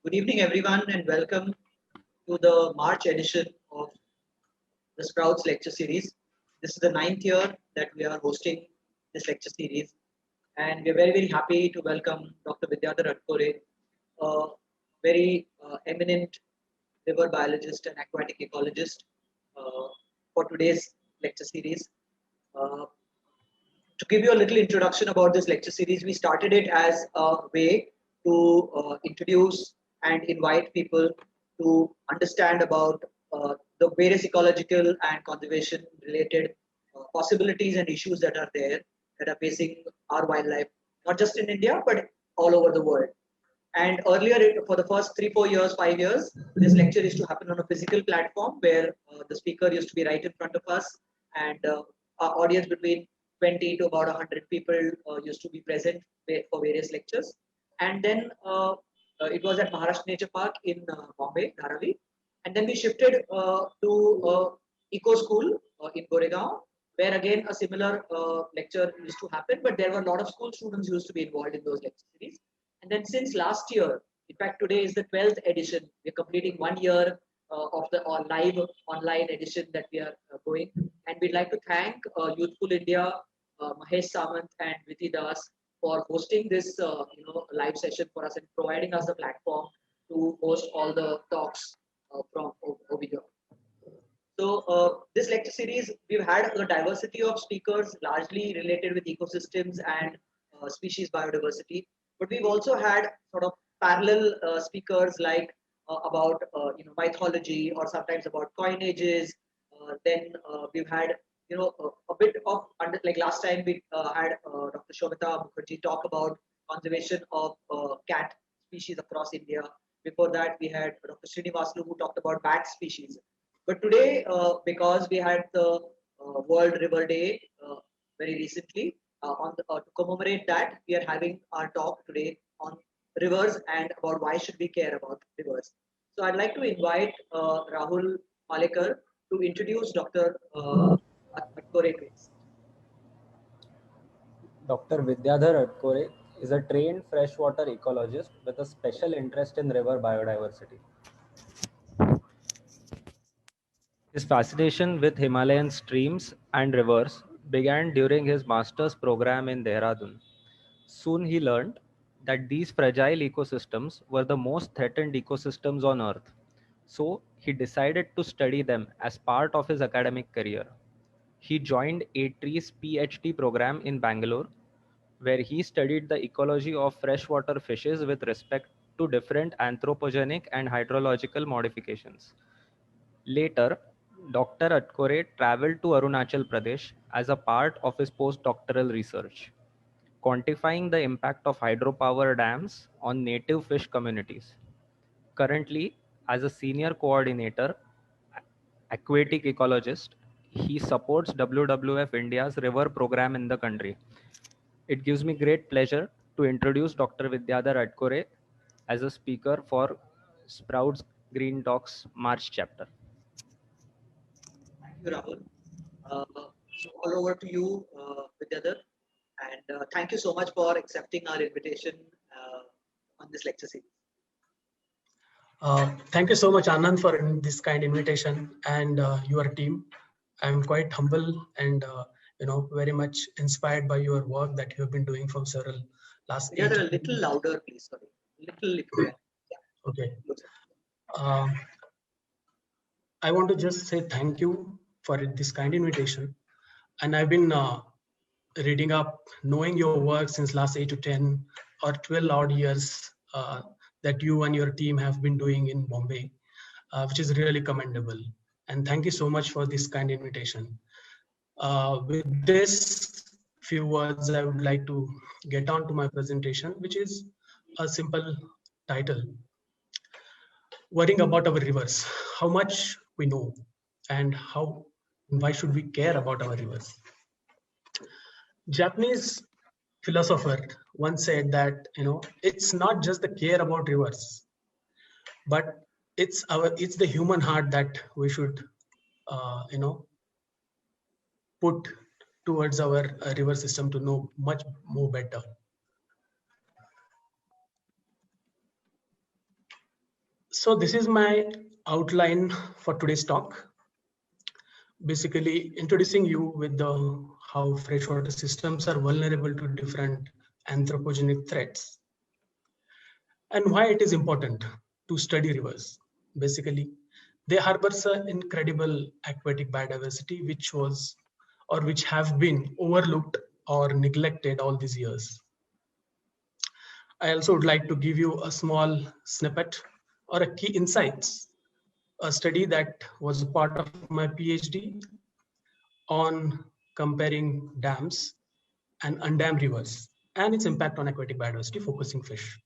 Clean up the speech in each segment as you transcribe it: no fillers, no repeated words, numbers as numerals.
Good evening, everyone, and welcome to the March edition of the Sprouts Lecture Series. This is the ninth year that we are hosting this lecture series, and we are very, very happy to welcome Dr. Vidyadhar Atkore, a very eminent river biologist and aquatic ecologist, for today's lecture series. Uh, to give you a little introduction about this lecture series, we started it as a way to introduce and invite people to understand about the various ecological and conservation related possibilities and issues that are there that are facing our wildlife, not just in India, but all over the world. And earlier, for the first 3, 4 years, 5 years, this lecture used to happen on a physical platform where the speaker used to be right in front of us, and our audience between 20 to about 100 people used to be present for various lectures. And then it was at Maharashtra Nature Park in Bombay, Dharavi. And then we shifted to Eco School in Goregaon, where again a similar lecture used to happen, but there were a lot of school students who used to be involved in those lecture series. And then since last year, in fact, today is the 12th edition. We're completing 1 year of the live online edition that we are going. And we'd like to thank Youthful India, Mahesh Samant and Viti Das for hosting this live session for us and providing us the platform to host all the talks from over here. So this lecture series, we've had a diversity of speakers largely related with ecosystems and species biodiversity. But we've also had sort of parallel speakers like about mythology or sometimes about coinages. Then we've had a bit of like last time we had Dr. Shobita Mukherjee talk about conservation of cat species across India. Before that, we had Dr. Srinivaslu who talked about bat species. But today, because we had the World River Day very recently, to commemorate that, we are having our talk today on rivers and about why should we care about rivers. So I'd like to invite Rahul Malekar to introduce Dr. Atkore. Dr. Vidyadhar Atkore is a trained freshwater ecologist with a special interest in river biodiversity. His fascination with Himalayan streams and rivers began during his master's program in Dehradun. Soon he learned that these fragile ecosystems were the most threatened ecosystems on Earth. So he decided to study them as part of his academic career. He joined ATREE's PhD program in Bangalore, where he studied the ecology of freshwater fishes with respect to different anthropogenic and hydrological modifications. Later, Dr. Atkore traveled to Arunachal Pradesh as a part of his postdoctoral research, quantifying the impact of hydropower dams on native fish communities. Currently, as a senior coordinator, aquatic ecologist, he supports WWF India's river program in the country. It gives me great pleasure to introduce Dr. Vidyadhar Atkore as a speaker for Sprouts Green Talks March chapter. Thank you, Rahul. So all over to you, Vidyadhar, and thank you so much for accepting our invitation on this lecture series. Thank you so much, Anand, for this kind invitation and your team. I'm quite humble and very much inspired by your work that you have been doing from several last. Yeah, a little louder, please. Sorry, little. Yeah. Okay. I want to just say thank you for this kind invitation, and I've been reading up, knowing your work since last 8 to 10 or 12 odd years that you and your team have been doing in Bombay, which is really commendable. And thank you so much for this kind invitation. With this few words, I would like to get on to my presentation, which is a simple title: Worrying about our rivers. How much we know and why should we care about our rivers? Japanese philosopher once said that it's not just the care about rivers, but it's the human heart that we should put towards our river system to know much more better. So this is my outline for today's talk. Basically introducing you with how freshwater systems are vulnerable to different anthropogenic threats and why it is important to study rivers. Basically, they harbor an incredible aquatic biodiversity which have been overlooked or neglected all these years. I also would like to give you a small snippet or a key insights, a study that was a part of my PhD on comparing dams and undammed rivers and its impact on aquatic biodiversity, focusing fish.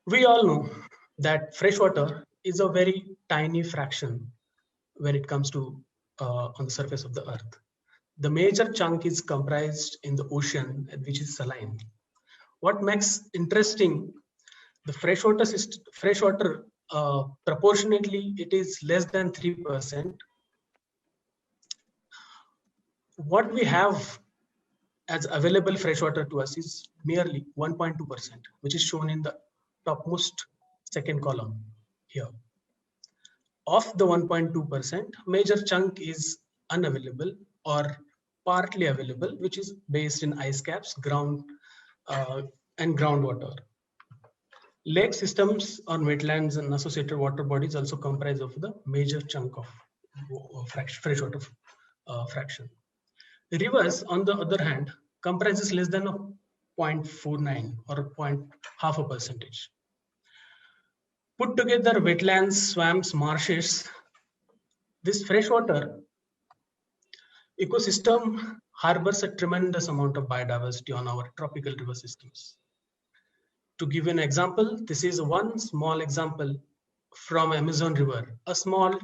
We all know that freshwater is a very tiny fraction when it comes to on the surface of the earth. The major chunk is comprised in the ocean, which is saline. What makes interesting the freshwater proportionately it is less than 3%. What we have as available freshwater to us is merely 1.2%, which is shown in the topmost second column here. Of the 1.2%, major chunk is unavailable or partly available, which is based in ice caps, ground and groundwater. Lake systems or wetlands and associated water bodies also comprise of the major chunk of freshwater fraction. The rivers, on the other hand, comprises less than a 0.49 or 0.5%. Put together wetlands, swamps, marshes, this freshwater ecosystem harbors a tremendous amount of biodiversity on our tropical river systems. To give an example, this is one small example from Amazon River. A small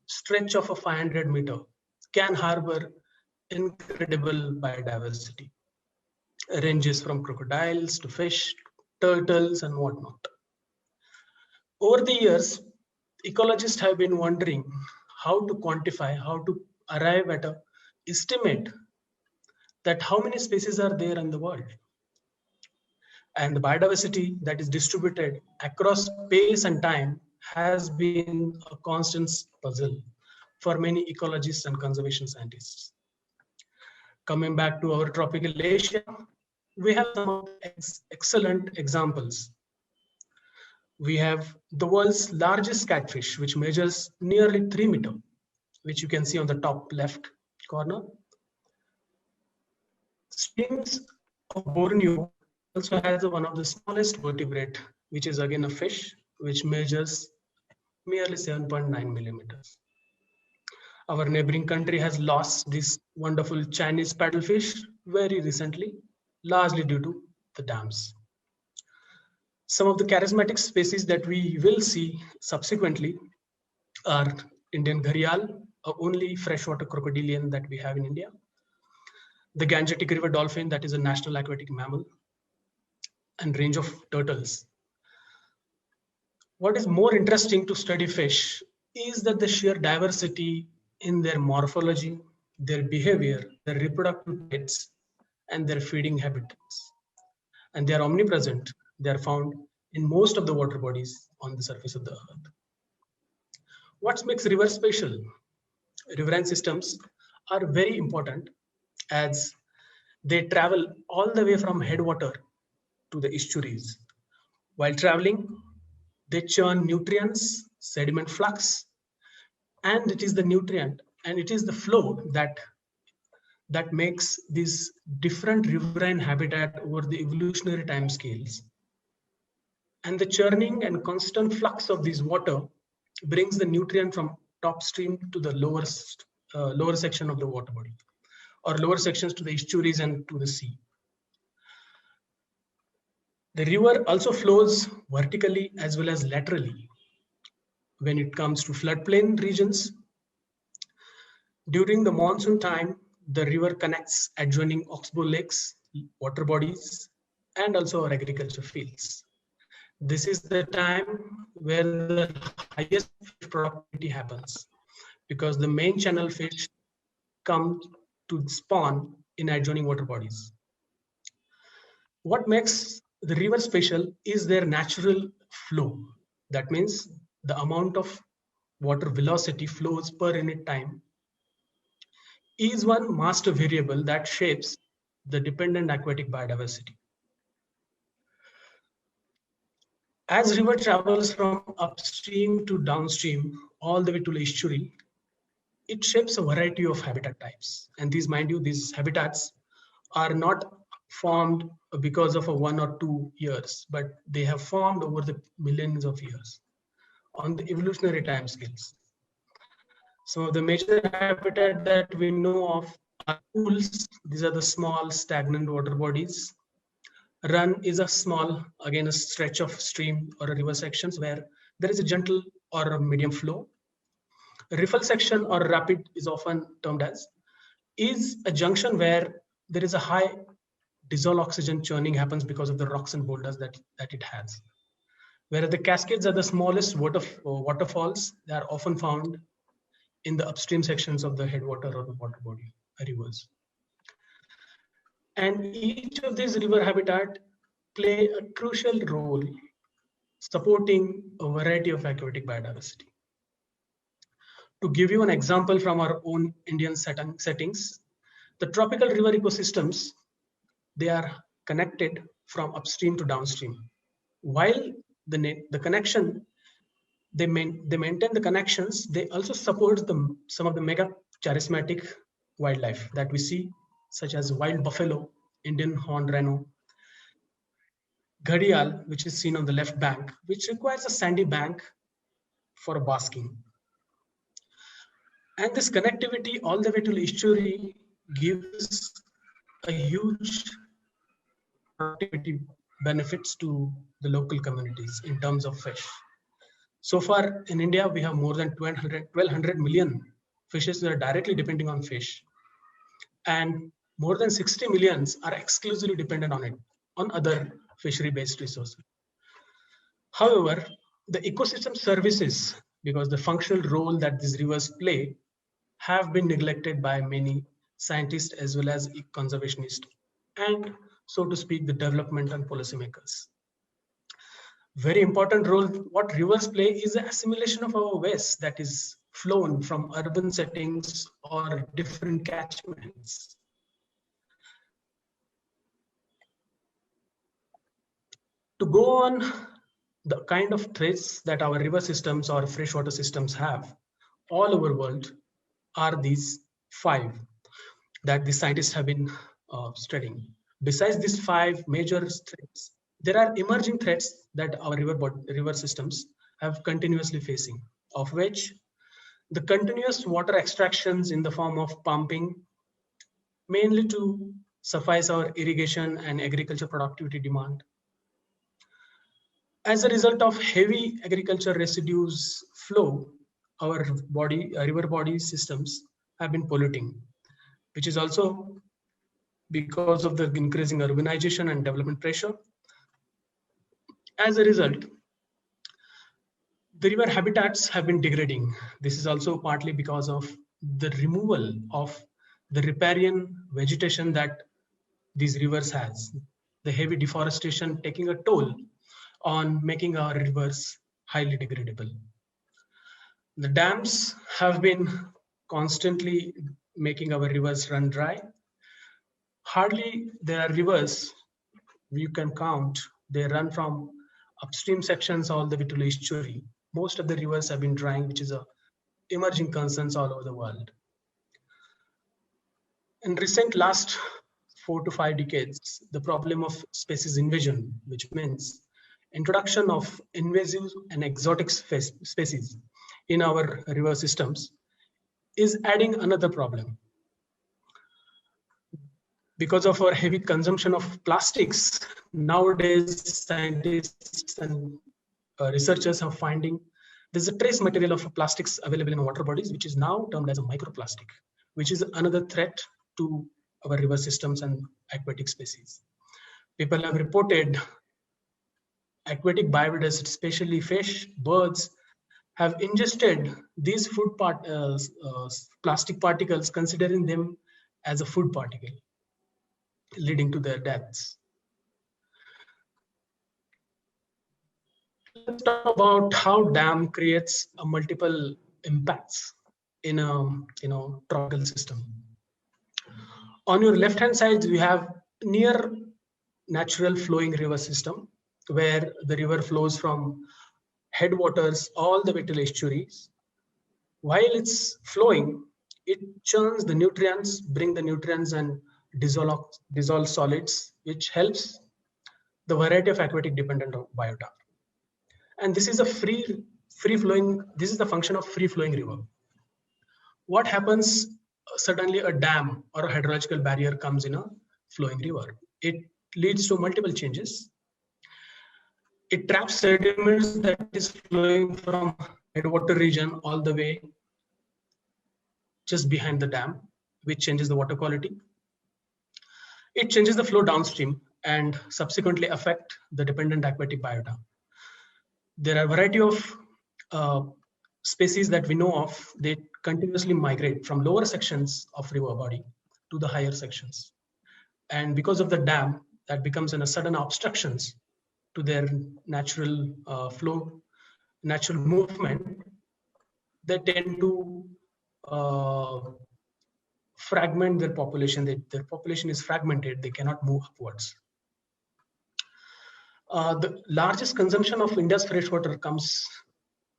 stretch of a 500 meter can harbor incredible biodiversity. It ranges from crocodiles to fish, turtles, and whatnot. Over the years, ecologists have been wondering how to quantify, how to arrive at an estimate that how many species are there in the world. And the biodiversity that is distributed across space and time has been a constant puzzle for many ecologists and conservation scientists. Coming back to our tropical Asia, we have some excellent examples. We have the world's largest catfish, which measures nearly 3 meters, which you can see on the top left corner. Streams of Borneo also has one of the smallest vertebrate, which is again a fish, which measures merely 7.9 millimeters. Our neighboring country has lost this wonderful Chinese paddlefish very recently, largely due to the dams. Some of the charismatic species that we will see subsequently are Indian gharial, a only freshwater crocodilian that we have in India, the Gangetic River dolphin, that is a national aquatic mammal, and range of turtles. What is more interesting to study fish is that the sheer diversity in their morphology, their behavior, their reproductive traits, and their feeding habitats. And they are omnipresent. They are found in most of the water bodies on the surface of the earth. What makes rivers special? Riverine systems are very important as they travel all the way from headwater to the estuaries. While traveling, they churn nutrients, sediment flux, and it is the nutrient and it is the flow that makes these different riverine habitat over the evolutionary time scales. And the churning and constant flux of this water brings the nutrient from top stream to the lower section of the water body, or lower sections to the estuaries and to the sea. The river also flows vertically as well as laterally. When it comes to floodplain regions, during the monsoon time, the river connects adjoining oxbow lakes, water bodies, and also our agriculture fields. This is the time where the highest fish productivity happens because the main channel fish come to spawn in adjoining water bodies. What makes the river special is their natural flow. That means the amount of water velocity flows per unit time is one master variable that shapes the dependent aquatic biodiversity. As river travels from upstream to downstream, all the way to the estuary, it shapes a variety of habitat types. And these, mind you, these habitats are not formed because of a 1 or 2 years, but they have formed over the millions of years on the evolutionary time scales. So the major habitat that we know of are pools. These are the small stagnant water bodies. Run is a small, again, a stretch of stream or a river sections where there is a gentle or a medium flow. A riffle section or rapid is often termed as is a junction where there is a high dissolved oxygen churning happens because of the rocks and boulders that it has. Whereas the cascades are the smallest waterfalls, they are often found in the upstream sections of the headwater or the water body, rivers. And each of these river habitat play a crucial role supporting a variety of aquatic biodiversity. To give you an example from our own Indian settings, the tropical river ecosystems, they are connected from upstream to downstream. While the connection, they maintain the connections, they also support some of the mega charismatic wildlife that we see, such as wild buffalo, Indian horned rhino, gharial, which is seen on the left bank, which requires a sandy bank for basking. And this connectivity all the way to the estuary gives a huge productivity benefits to the local communities in terms of fish. So far in India, we have more than 1,200 million fishes that are directly depending on fish. And more than 60 millions are exclusively dependent on it, on other fishery-based resources. However, the ecosystem services, because the functional role that these rivers play, have been neglected by many scientists as well as conservationists, and so to speak, the development and policymakers. Very important role what rivers play is the assimilation of our waste that is flown from urban settings or different catchments. To go on the kind of threats that our river systems or freshwater systems have all over the world are these 5 that the scientists have been studying. Besides these 5 major threats, there are emerging threats that our river systems have continuously facing, of which the continuous water extractions in the form of pumping, mainly to suffice our irrigation and agriculture productivity demand. As a result of heavy agriculture residues flow, our river body systems have been polluting, which is also because of the increasing urbanization and development pressure. As a result, the river habitats have been degrading. This is also partly because of the removal of the riparian vegetation that these rivers has. The heavy deforestation taking a toll on making our rivers highly degradable. The dams have been constantly making our rivers run dry. Hardly there are rivers you can count, they run from upstream sections all the way to the estuary. Most of the rivers have been drying, which is a emerging concerns all over the world. In recent last 4 to 5 decades, the problem of species invasion, which means introduction of invasive and exotic species in our river systems, is adding another problem. Because of our heavy consumption of plastics, nowadays scientists and researchers are finding there's a trace material of plastics available in water bodies, which is now termed as a microplastic, which is another threat to our river systems and aquatic species. People have reported aquatic biodiversity, especially fish, birds, have ingested these plastic particles, considering them as a food particle, leading to their deaths. let's talk about how dam creates multiple impacts in a tropical system. On your left hand side, we have near natural flowing river system where the river flows from headwaters all the way to estuaries. While it's flowing, it churns the nutrients, bring the nutrients and dissolve solids, which helps the variety of aquatic dependent biota. And this is a free flowing, this is the function of free flowing river. What happens suddenly a dam or a hydrological barrier comes in a flowing river? It leads to multiple changes. It traps sediments that is flowing from headwater region all the way just behind the dam, which changes the water quality. It changes the flow downstream and subsequently affect the dependent aquatic biota. There are a variety of species that we know of. They continuously migrate from lower sections of river body to the higher sections. And because of the dam, that becomes a sudden obstructions to their natural flow, natural movement, they tend to fragment their population. Their population is fragmented. They cannot move upwards. The largest consumption of India's freshwater comes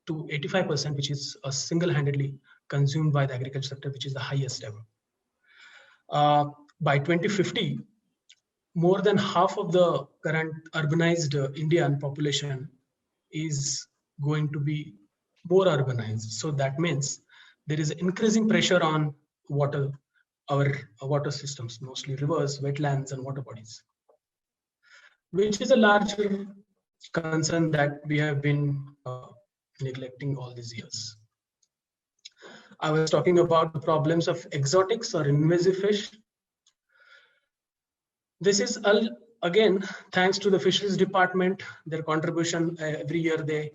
to 85%, which is single-handedly consumed by the agriculture sector, which is the highest ever. By 2050, more than half of the current urbanized Indian population is going to be more urbanized. So that means there is increasing pressure on water, our water systems, mostly rivers, wetlands, and water bodies, which is a larger concern that we have been neglecting all these years. I was talking about the problems of exotics or invasive fish. This is again thanks to the fisheries department. Their contribution every year they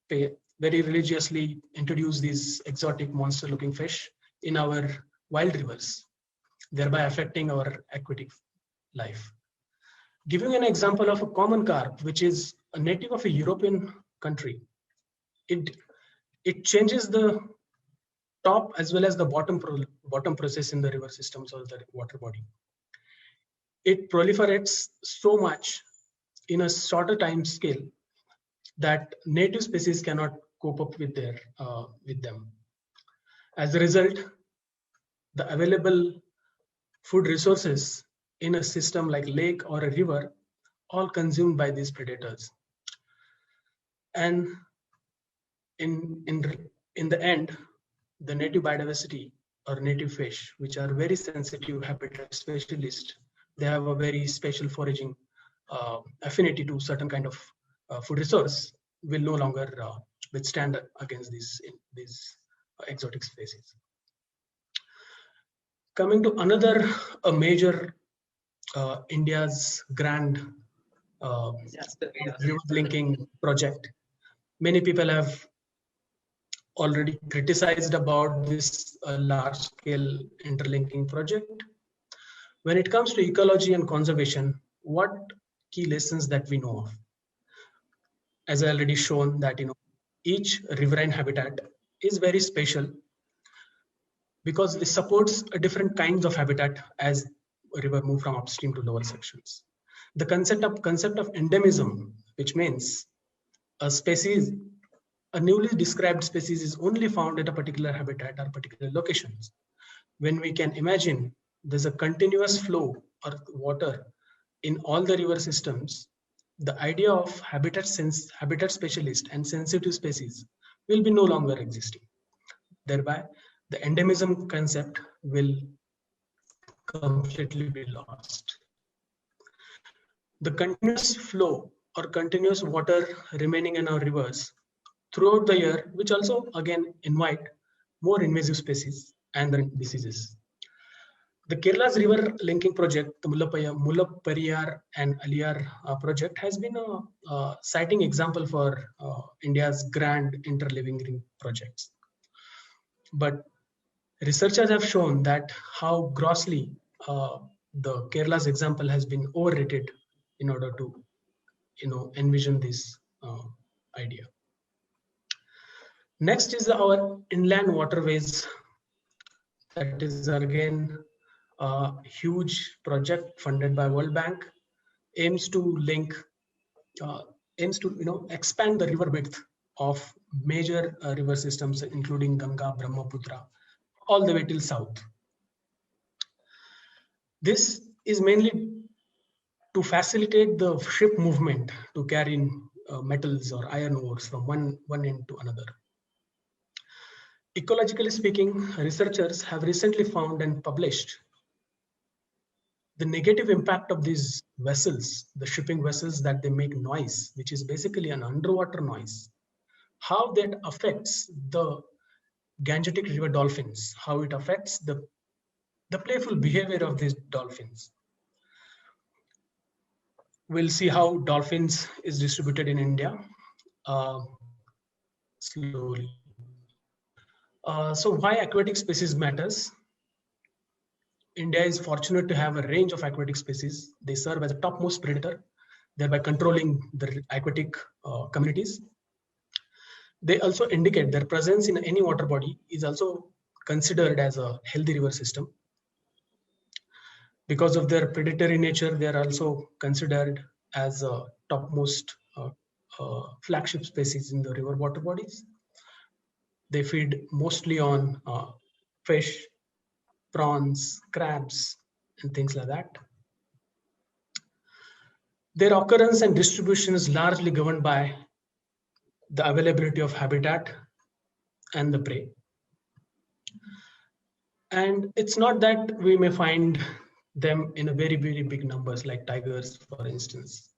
pay very religiously introduce these exotic monster-looking fish in our wild rivers, thereby affecting our aquatic life. Giving an example of a common carp, which is a native of a European country, it changes the top as well as the bottom process in the river systems or the water body. It proliferates so much in a shorter time scale that native species cannot cope up with them. As a result, the available food resources in a system like lake or a river all consumed by these predators. And in the end, the native biodiversity or native fish, which are very sensitive habitat specialists, they have a very special foraging affinity to certain kind of food resource, will no longer withstand against these exotic species. Coming to another major India's grand river linking project. Many people have already criticized about this large-scale interlinking project. When it comes to ecology and conservation, what key lessons that we know of? As I already shown that each riverine habitat is very special because it supports a different kinds of habitat as a river move from upstream to lower sections. The concept of endemism, which means a newly described species is only found at a particular habitat or particular locations. When we can imagine there's a continuous flow of water in all the river systems, the idea of habitat specialist and sensitive species will be no longer existing. Thereby, the endemism concept will completely be lost. The continuous flow or continuous water remaining in our rivers throughout the year, which also again invite more invasive species and diseases. The Kerala's river linking project, the Mullaperiyar and Aliyar project, has been a citing example for India's grand interliving projects. But researchers have shown that how grossly the Kerala's example has been overrated in order to envision this idea. Next is our inland waterways. That is again a huge project funded by World Bank, aims to link, aims to expand the river width of major river systems, including Ganga, Brahmaputra, all the way till south. This is mainly to facilitate the ship movement to carry metals or iron ores from one end to another. Ecologically speaking, researchers have recently found and published the negative impact of these vessels, the shipping vessels, that they make noise, which is basically an underwater noise, how that affects the Gangetic River dolphins, how it affects the playful behavior of these dolphins. We'll see how dolphins is distributed in India slowly. So why aquatic species matters? India is fortunate to have a range of aquatic species. They serve as a topmost predator, thereby controlling the aquatic communities. They also indicate their presence in any water body is also considered as a healthy river system. Because of their predatory nature, they are also considered as a topmost flagship species in the river water bodies. They feed mostly on fish, prawns, crabs, and things like that. Their occurrence and distribution is largely governed by the availability of habitat and the prey. And it's not that we may find them in a very, very big numbers like tigers, for instance.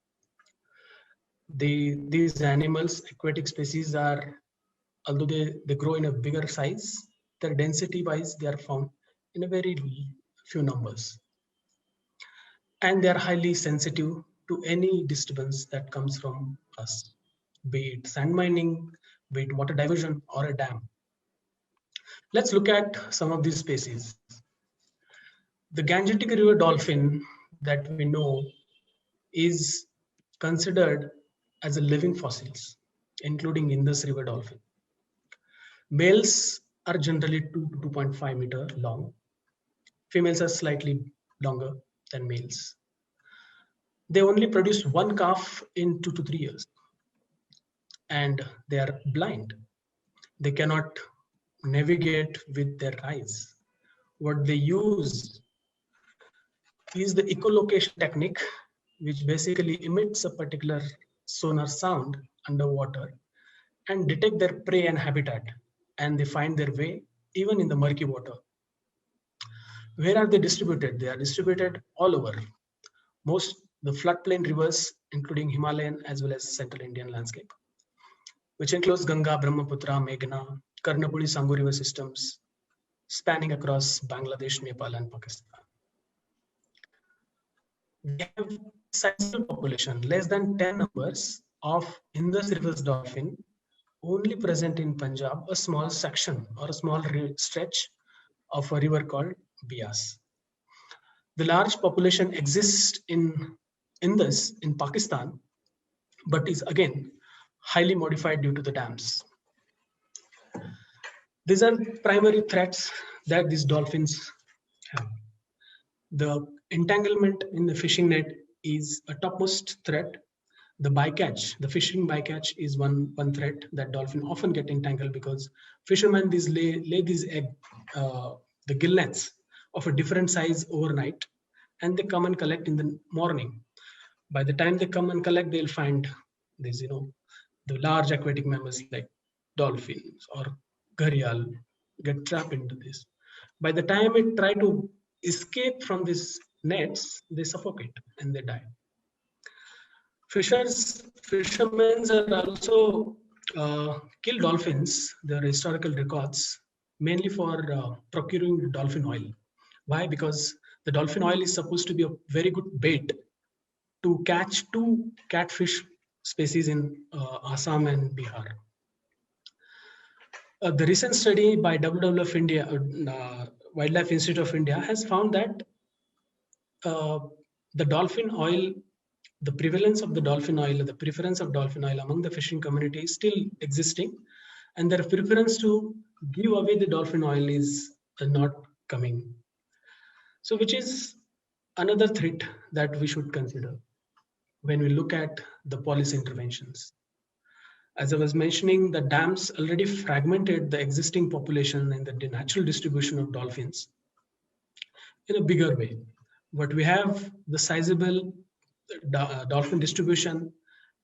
These animals, aquatic species, are, although they grow in a bigger size, their density wise, they are found in a very few numbers. And they are highly sensitive to any disturbance that comes from us, be it sand mining, be it water diversion or a dam. Let's look at some of these species. The Gangetic River dolphin that we know is considered as a living fossils, including Indus River dolphin. Males are generally 2 to 2.5 meter long. Females are slightly longer than males. They only produce one calf in 2 to 3 years. And they are blind. They cannot navigate with their eyes. What they use is the echolocation technique, which basically emits a particular sonar sound underwater and detect their prey and habitat, and they find their way even in the murky water. Where are they distributed? They are distributed all over. Most the floodplain rivers, including Himalayan as well as Central Indian landscape, which includes Ganga, Brahmaputra, Meghna, Karnapuri, Sango river systems, spanning across Bangladesh, Nepal, and Pakistan. We have sizable population, less than 10 numbers of Indus River's dolphin, only present in Punjab, a small section or a small stretch of a river called Bias. The large population exists in Indus in Pakistan, but is again highly modified due to the dams. These are primary threats that these dolphins have. The entanglement in the fishing net is a topmost threat. The bycatch, the fishing bycatch, is one threat that dolphin often get entangled because fishermen lay these egg, the gillnets of a different size overnight, and they come and collect in the morning. By the time they come and collect, they'll find these, the large aquatic mammals like dolphins or gharial get trapped into this. By the time it try to escape from these nets, they suffocate and they die. Fishermen are also kill dolphins. There are historical records mainly for procuring dolphin oil. Why? Because the dolphin oil is supposed to be a very good bait to catch 2 catfish species in Assam and Bihar. The recent study by WWF India, Wildlife Institute of India, has found that the dolphin oil the prevalence of the dolphin oil, the preference of dolphin oil among the fishing community is still existing, and their preference to give away the dolphin oil is not coming. So which is another threat that we should consider when we look at the policy interventions. As I was mentioning, the dams already fragmented the existing population and the natural distribution of dolphins in a bigger way. But we have the sizable dolphin distribution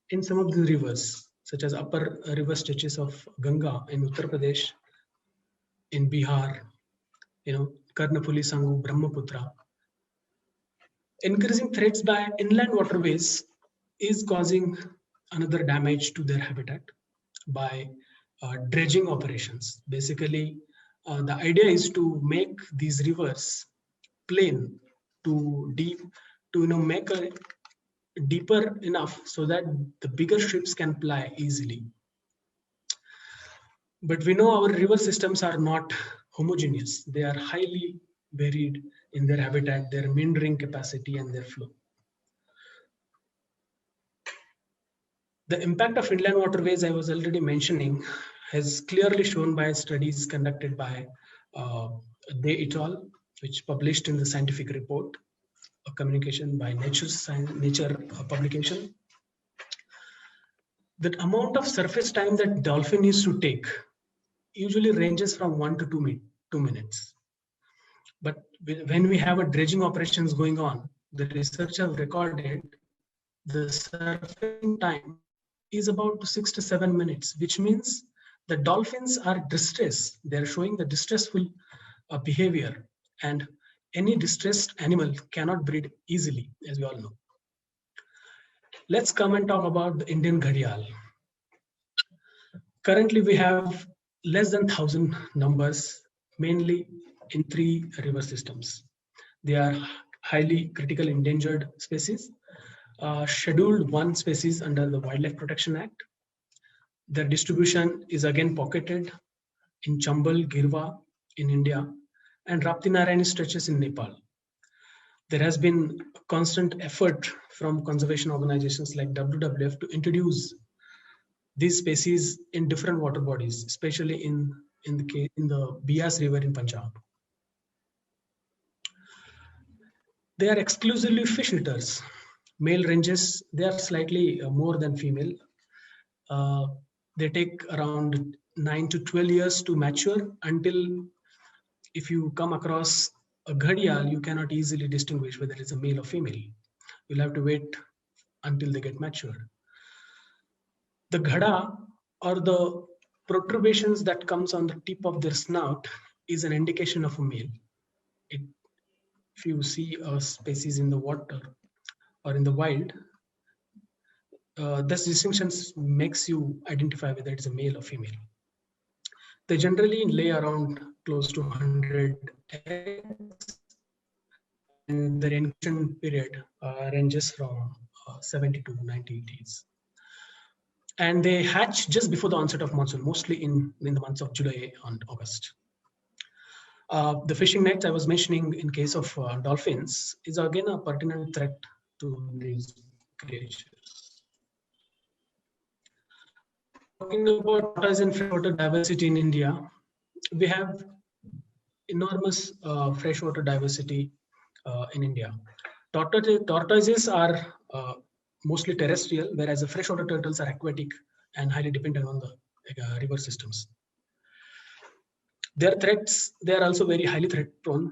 in some of the rivers, such as upper river stretches of Ganga in Uttar Pradesh, in Bihar, Karnapuli, Sangu, Brahmaputra. Increasing threats by inland waterways is causing another damage to their habitat by dredging operations. Basically, the idea is to make these rivers plain, to make a deeper enough so that the bigger ships can ply easily. But we know our river systems are not homogeneous. They are highly varied in their habitat, their meandering capacity, and their flow. The impact of inland waterways, I was already mentioning, has clearly shown by studies conducted by Day et al., which published in the scientific report, a communication by Nature publication. The amount of surface time that dolphin needs to take usually ranges from 1 to 2 minutes. But when we have a dredging operations going on, the research have recorded the surfacing time is about 6 to 7 minutes, which means the dolphins are distressed. They're showing the distressful behavior, and any distressed animal cannot breed easily, as we all know. Let's come and talk about the Indian gharial. Currently, we have less than 1,000 numbers, mainly in 3 river systems. They are highly critical endangered species, scheduled 1 species under the Wildlife Protection Act. Their distribution is again pocketed in Chambal, Girwa in India, and Rapti Narayani stretches in Nepal. There has been a constant effort from conservation organizations like WWF to introduce these species in different water bodies, especially in the Bias River in Punjab. They are exclusively fish eaters. Male ranges, they are slightly more than female. They take around 9 to 12 years to mature, until if you come across a gharial, you cannot easily distinguish whether it's a male or female. You'll have to wait until they get matured. The ghada, or the protrubations that comes on the tip of their snout, is an indication of a male. If you see a species in the water or in the wild, this distinction makes you identify whether it's a male or female. They generally lay around close to 100 eggs, and the incubation period ranges from 70 to 90 days. And they hatch just before the onset of monsoon, mostly in the months of July and August. The fishing nets I was mentioning in case of dolphins is again a pertinent threat to these creatures. Talking about tortoise and freshwater diversity in India, we have enormous freshwater diversity in India. Tortoises are mostly terrestrial, whereas the freshwater turtles are aquatic and highly dependent on the river systems. Their threats, they are also very highly threat prone.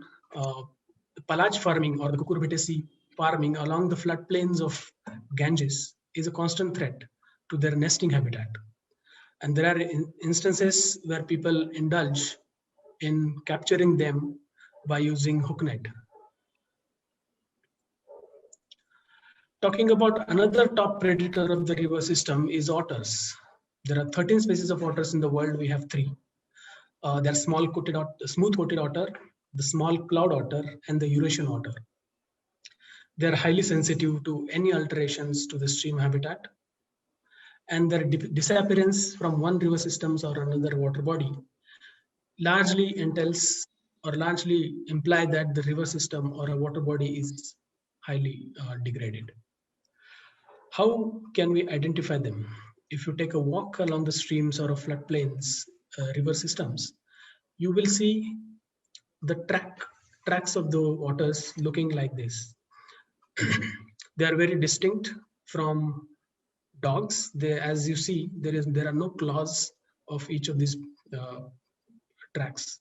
Pelage farming, or the cucurbitaceae farming along the floodplains of Ganges, is a constant threat to their nesting habitat. And there are instances where people indulge in capturing them by using hook net. Talking about another top predator of the river system is otters. There are 13 species of otters in the world. We have 3. They are smooth-coated otter, the small cloud otter, and the Eurasian otter. They are highly sensitive to any alterations to the stream habitat, and their disappearance from one river systems or another water body largely entails or largely imply that the river system or a water body is highly degraded. How can we identify them? If you take a walk along the streams or floodplains, river systems, you will see the tracks of the waters looking like this. They are very distinct from dogs. As you see, there are no claws of each of these tracks.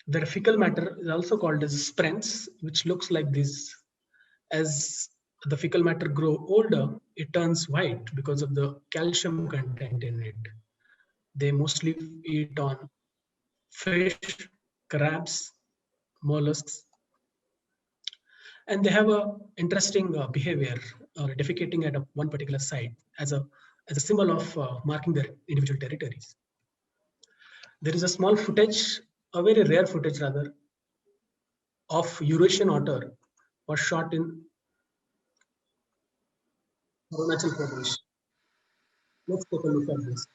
Their fecal matter is also called as sprints, which looks like this. As the fecal matter grow older, it turns white because of the calcium content in it. They mostly eat on fish, crabs, mollusks, and they have a interesting behavior, defecating at one particular site as a symbol of marking their individual territories. There is a small footage, a very rare footage rather, of Eurasian otter was shot in Arunachal Pradesh. Let's take a look at this.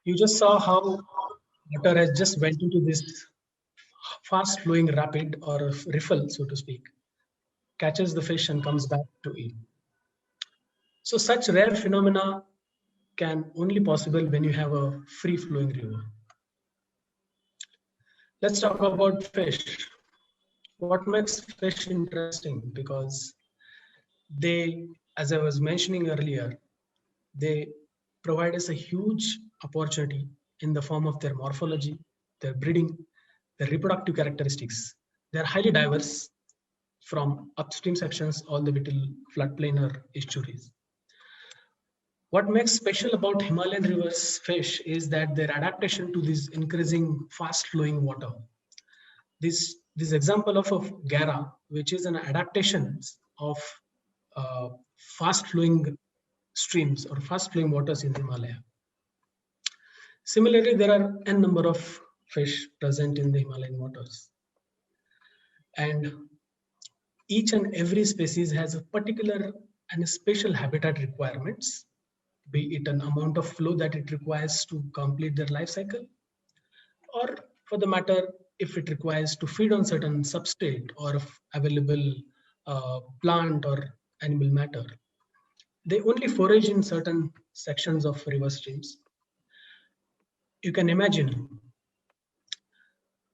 You just saw how water has just went into this fast flowing rapid or riffle, so to speak, catches the fish and comes back to eat. So such rare phenomena can only possible when you have a free flowing river. Let's talk about fish. What makes fish interesting? Because they, as I was mentioning earlier, they provide us a huge opportunity in the form of their morphology, their breeding, their reproductive characteristics. They're highly diverse from upstream sections all the way to floodplain or estuaries. What makes special about Himalayan rivers fish is that their adaptation to this increasing fast flowing water. This example of a Gara, which is an adaptation of fast flowing streams or fast flowing waters in the Himalaya. Similarly, there are n number of fish present in the Himalayan waters. And each and every species has a particular and a special habitat requirements, be it an amount of flow that it requires to complete their life cycle, or for the matter, if it requires to feed on certain substrate or available plant or animal matter. They only forage in certain sections of river streams. You can imagine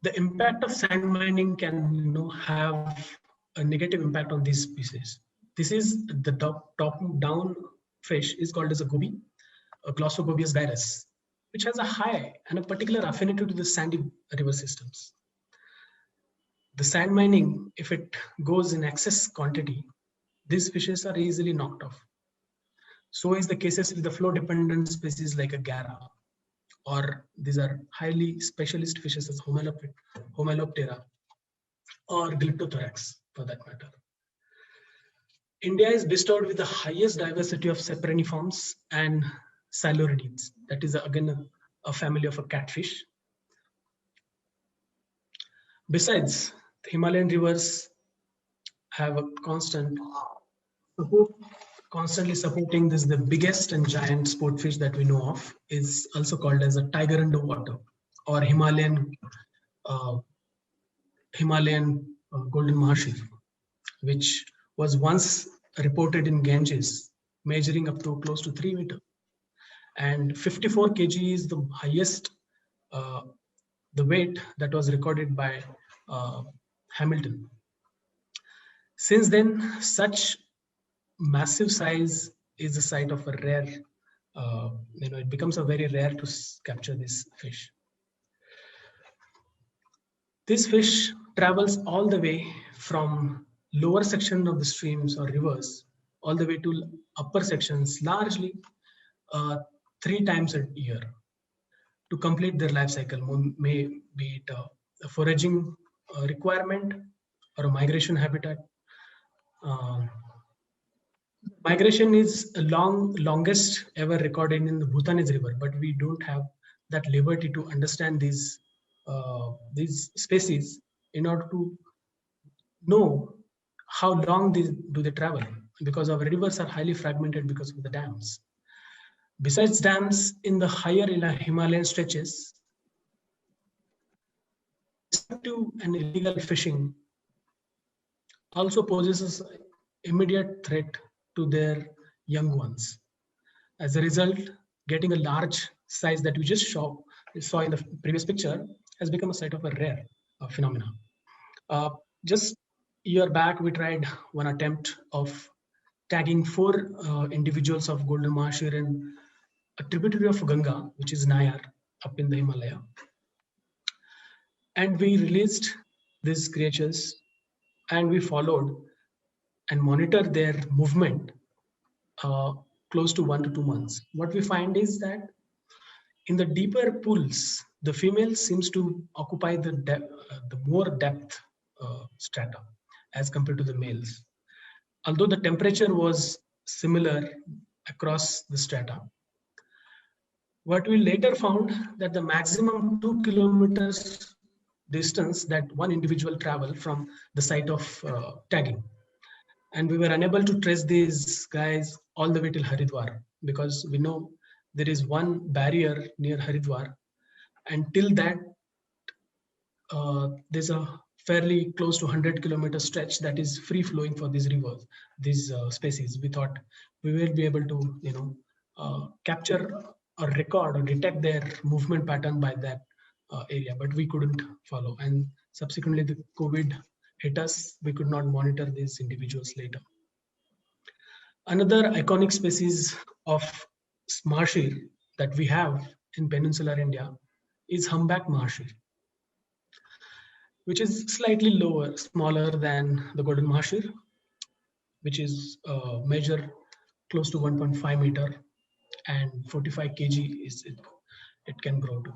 the impact of sand mining can have a negative impact on these species. This is the top-down fish is called as a goby, a Glossogobius gyrus, which has a high and a particular affinity to the sandy river systems. The sand mining, if it goes in excess quantity, these fishes are easily knocked off. So is the cases with the flow-dependent species like a Gara, or these are highly specialist fishes as Homeloptera or Glyptothorax for that matter. India is bestowed with the highest diversity of Saperiniforms and Siluridids. That is again a family of a catfish. Besides, the Himalayan rivers have a constant support, constantly supporting this. The biggest and giant sport fish that we know of is also called as a tiger underwater or Himalayan golden mahashir, which was once reported in Ganges, measuring up to close to 3 meters. And 54 kg is the highest, the weight that was recorded by Hamilton. Since then, such massive size is the site of a rare, it becomes a very rare to capture this fish. This fish travels all the way from lower section of the streams or rivers all the way to upper sections, largely 3 times a year to complete their life cycle, may be it a foraging requirement or a migration habitat Migration is a longest ever recorded in the Bhutanese river, but we don't have that liberty to understand these species in order to know how long do they travel, because our rivers are highly fragmented because of the dams. Besides dams, in the higher Himalayan stretches, destructive and illegal fishing also poses an immediate threat to their young ones. As a result, getting a large size that we just saw in the previous picture has become a site of a rare phenomena. Just a year back, we tried one attempt of tagging 4 individuals of golden mahashir in a tributary of Ganga, which is Nayar, up in the Himalaya. And we released these creatures and we followed and monitored their movement close to 1 to 2 months. What we find is that in the deeper pools, the female seems to occupy the more depth strata as compared to the males. Although the temperature was similar across the strata, what we later found that the maximum 2 kilometers distance that one individual traveled from the site of tagging. And we were unable to trace these guys all the way till Haridwar, because we know there is one barrier near Haridwar, and till that there's a fairly close to 100-kilometer stretch that is free flowing for these rivers, these species. We thought we will be able to, capture or record or detect their movement pattern by that area, but we couldn't follow. And subsequently, the COVID hit us. We could not monitor these individuals later. Another iconic species of mahashir that we have in peninsular India is humpback mahashir, which is slightly smaller than the golden mahashir, which is measure close to 1.5 meter and 45 kg it can grow to.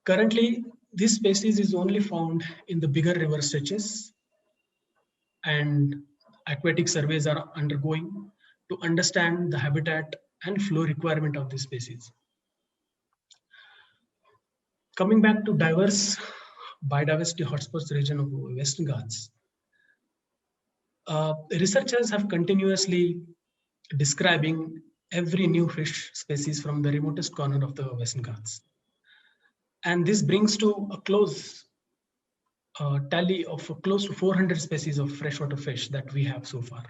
Currently, this species is only found in the bigger river stretches, and aquatic surveys are undergoing to understand the habitat and flow requirement of this species. Coming back to diverse biodiversity hotspots region of Western Ghats, researchers have continuously describing every new fish species from the remotest corner of the Western Ghats. And this brings to a close tally of close to 400 species of freshwater fish that we have so far.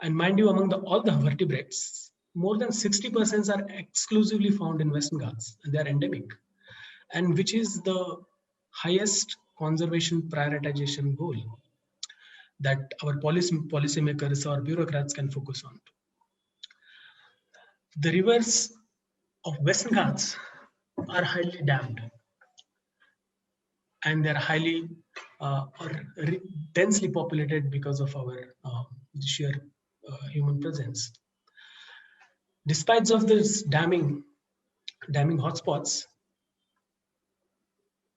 And mind you, among all the vertebrates, more than 60% are exclusively found in Western Ghats, and they are endemic, and which is the highest conservation prioritization goal that our policymakers or bureaucrats can focus on. The rivers of Western Ghats are highly dammed, and they're highly densely populated because of our sheer human presence. Despite of this damming hotspots,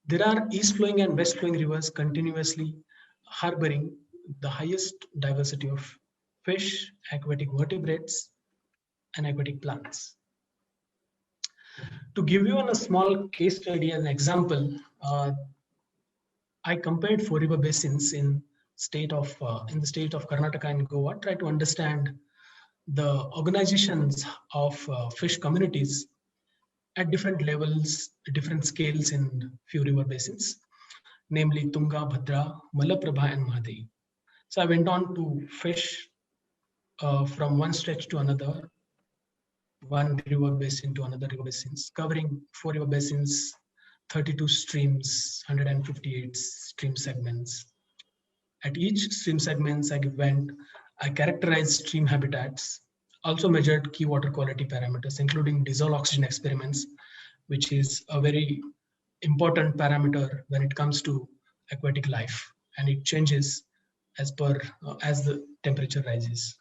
there are east flowing and west flowing rivers continuously harboring the highest diversity of fish, aquatic vertebrates, and aquatic plants. To give you a small case study and example, I compared 4 river basins in the state of Karnataka and Goa, try to understand the organizations of fish communities at different levels, different scales in few river basins, namely Tunga, Bhadra, Malaprabha, and Mahadevi. So I went on to fish from one stretch to another, one river basin to another river basins, covering 4 river basins, 32 streams, 158 stream segments. At each stream segments I characterized stream habitats, also measured key water quality parameters, including dissolved oxygen experiments, which is a very important parameter when it comes to aquatic life, and it changes as the temperature rises.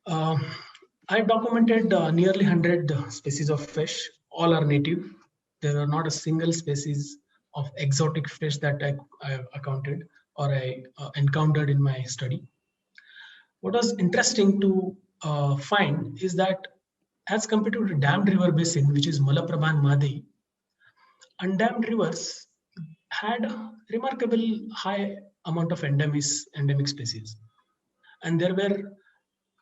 I documented nearly 100 species of fish. All are native. There are not a single species of exotic fish that I accounted. or I encountered in my study. What was interesting to find is that as compared to the dammed river basin, which is Malaprabha and Madhi, undammed rivers had remarkable high amount of endemic species. And there were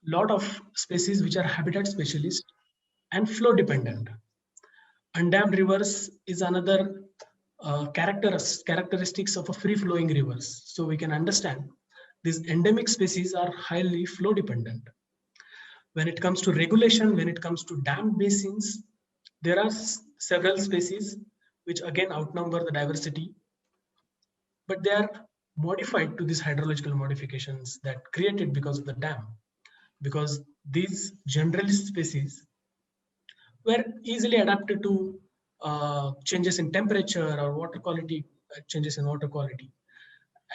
lot of species which are habitat specialist and flow dependent. Undammed rivers is another characteristics of a free flowing rivers. So we can understand these endemic species are highly flow dependent. When it comes to regulation, when it comes to dammed basins, there are several species which again outnumber the diversity, but they are modified to these hydrological modifications that created because of the dam. Because these generalist species were easily adapted to changes in temperature or water quality, changes in water quality.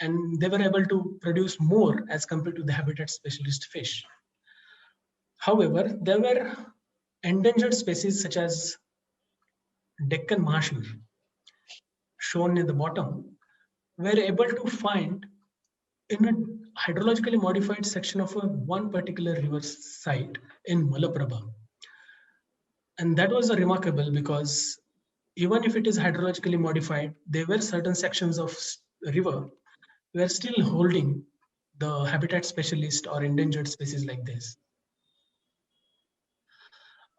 And they were able to produce more as compared to the habitat specialist fish. However, there were endangered species such as Deccan marshal, shown in the bottom, were able to find in a hydrologically modified section of one particular river site in Malaprabha. And that was remarkable because even if it is hydrologically modified, there were certain sections of river were still holding the habitat specialist or endangered species like this.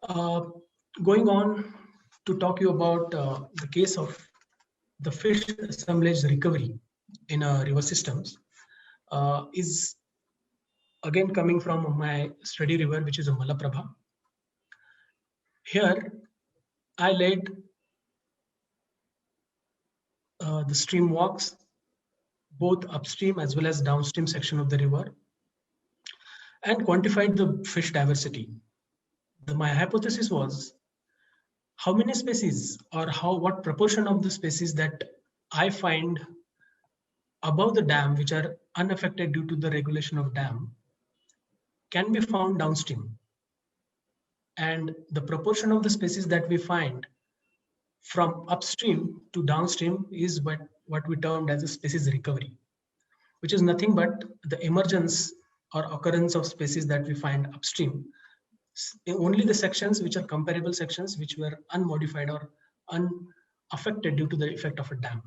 Going on to talk you about the case of the fish assemblage recovery in river systems is again coming from my study river, which is a Malaprabha. Here, I led the stream walks, both upstream as well as downstream section of the river, and quantified the fish diversity. My hypothesis was how many species or what proportion of the species that I find above the dam, which are unaffected due to the regulation of dam, can be found downstream. And the proportion of the species that we find from upstream to downstream is what we termed as a species recovery, which is nothing but the emergence or occurrence of species that we find upstream. Only the sections which are comparable sections which were unmodified or unaffected due to the effect of a dam.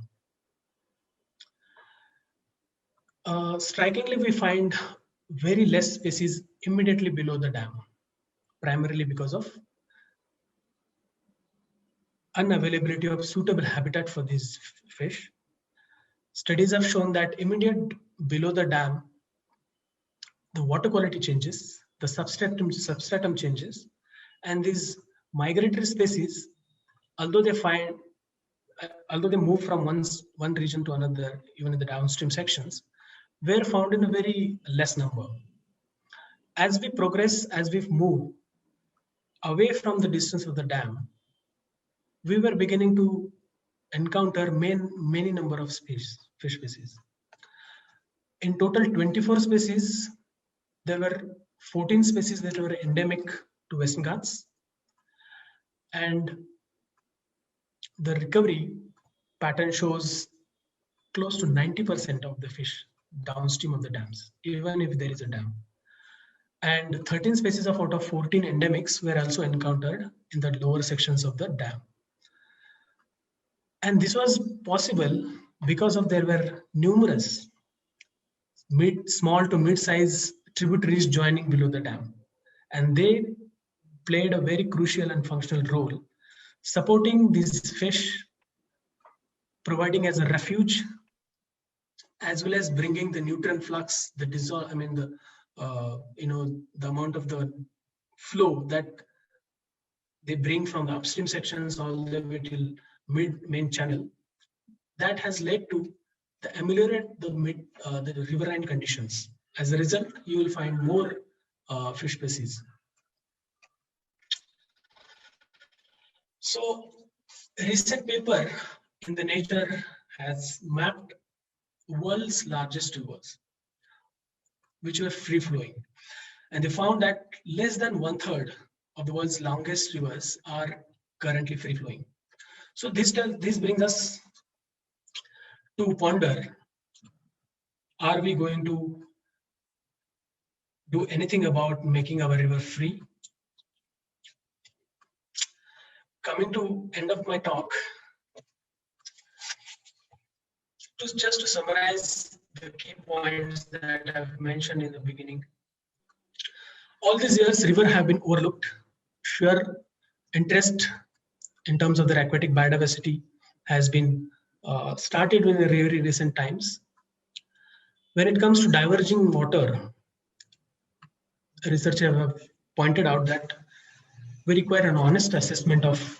Strikingly, we find very less species immediately below the dam, primarily because of unavailability of suitable habitat for these fish. Studies have shown that immediate below the dam, the water quality changes, the substratum changes, and these migratory species, although they move from one region to another, even in the downstream sections, were found in a very less number. As we progress, as we move away from the distance of the dam, we were beginning to encounter many number of fish species. In total, 24 species. There were 14 species that were endemic to Western Ghats, and the recovery pattern shows close to 90% of the fish downstream of the dams, even if there is a dam. And 13 species out of 14 endemics were also encountered in the lower sections of the dam. And this was possible because there were numerous small to mid-size tributaries joining below the dam. And they played a very crucial and functional role, supporting these fish, providing as a refuge, as well as bringing the nutrient flux, the amount of the flow that they bring from the upstream sections all the way till main channel. That has led to the ameliorate the riverine conditions. As a result, you will find more fish species. So, a recent paper in the Nature has mapped world's largest rivers, which were free flowing, and they found that less than 1/3 of the world's longest rivers are currently free flowing. So this brings us to ponder Are we going to do anything about making our river free? Coming to end of my talk, just to summarize the key points that I've mentioned in the beginning. All these years, rivers have been overlooked. Sheer interest in terms of their aquatic biodiversity has been started in very recent times. When it comes to diverging water, researchers have pointed out that we require an honest assessment of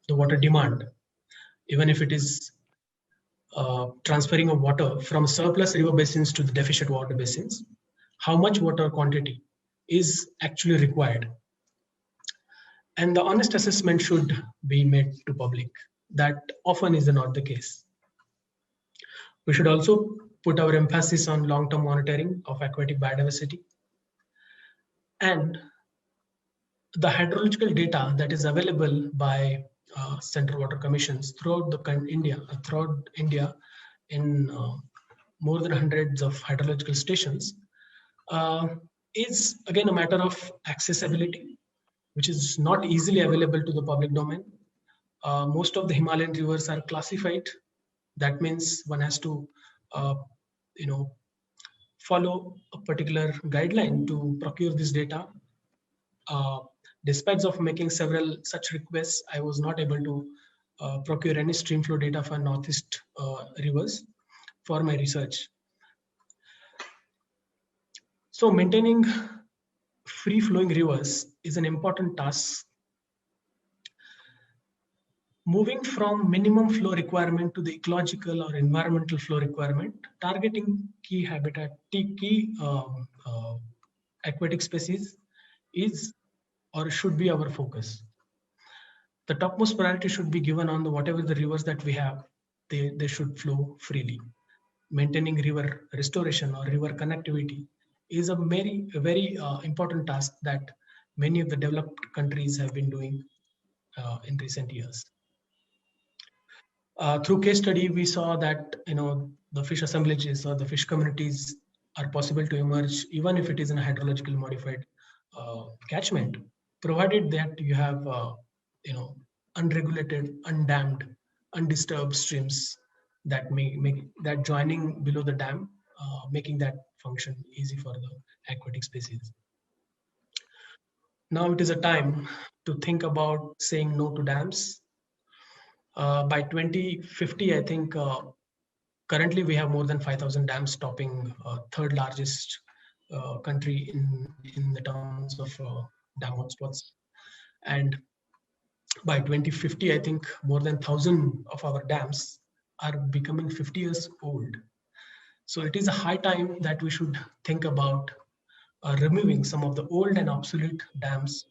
the water demand, even if it is transferring of water from surplus river basins to the deficient water basins. How much water quantity is actually required? And the honest assessment should be made to public. That often is not the case. We should also put our emphasis on long-term monitoring of aquatic biodiversity and the hydrological data that is available by Central Water Commissions throughout India in more than hundreds of hydrological stations is again a matter of accessibility, which is not easily available to the public domain. Most of the Himalayan rivers are classified. That means one has to, follow a particular guideline to procure this data. Despite of making several such requests, I was not able to procure any stream flow data for Northeast rivers for my research. So maintaining free-flowing rivers is an important task. Moving from minimum flow requirement to the ecological or environmental flow requirement, targeting key habitat, key aquatic species is or should be our focus. The topmost priority should be given on whatever the rivers that we have, they should flow freely. Maintaining river restoration or river connectivity is a very important task that many of the developed countries have been doing in recent years. Through case study, we saw that the fish assemblages or the fish communities are possible to emerge even if it is in a hydrologically modified catchment, provided that you have unregulated, undammed, undisturbed streams that make that joining below the dam, making that function easy for the aquatic species. Now it is a time to think about saying no to dams. By 2050, I think currently we have more than 5,000 dams, topping third largest country in the terms of dam hotspots. And by 2050, I think more than 1,000 of our dams are becoming 50 years old. So it is a high time that we should think about removing some of the old and obsolete dams,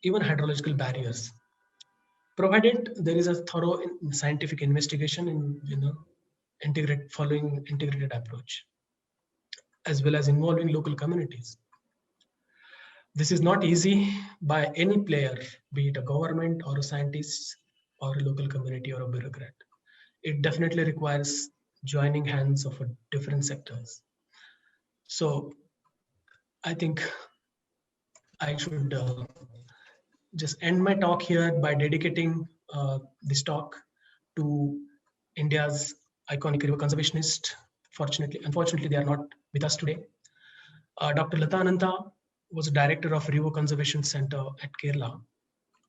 even hydrological barriers, provided there is a thorough scientific investigation in following integrated approach, as well as involving local communities. This is not easy by any player, be it a government or a scientist or a local community or a bureaucrat. It definitely requires joining hands of different sectors. So I think I should just end my talk here by dedicating this talk to India's iconic river conservationist. Unfortunately, they are not with us today. Dr. Lata Ananta was director of River Conservation Center at Kerala,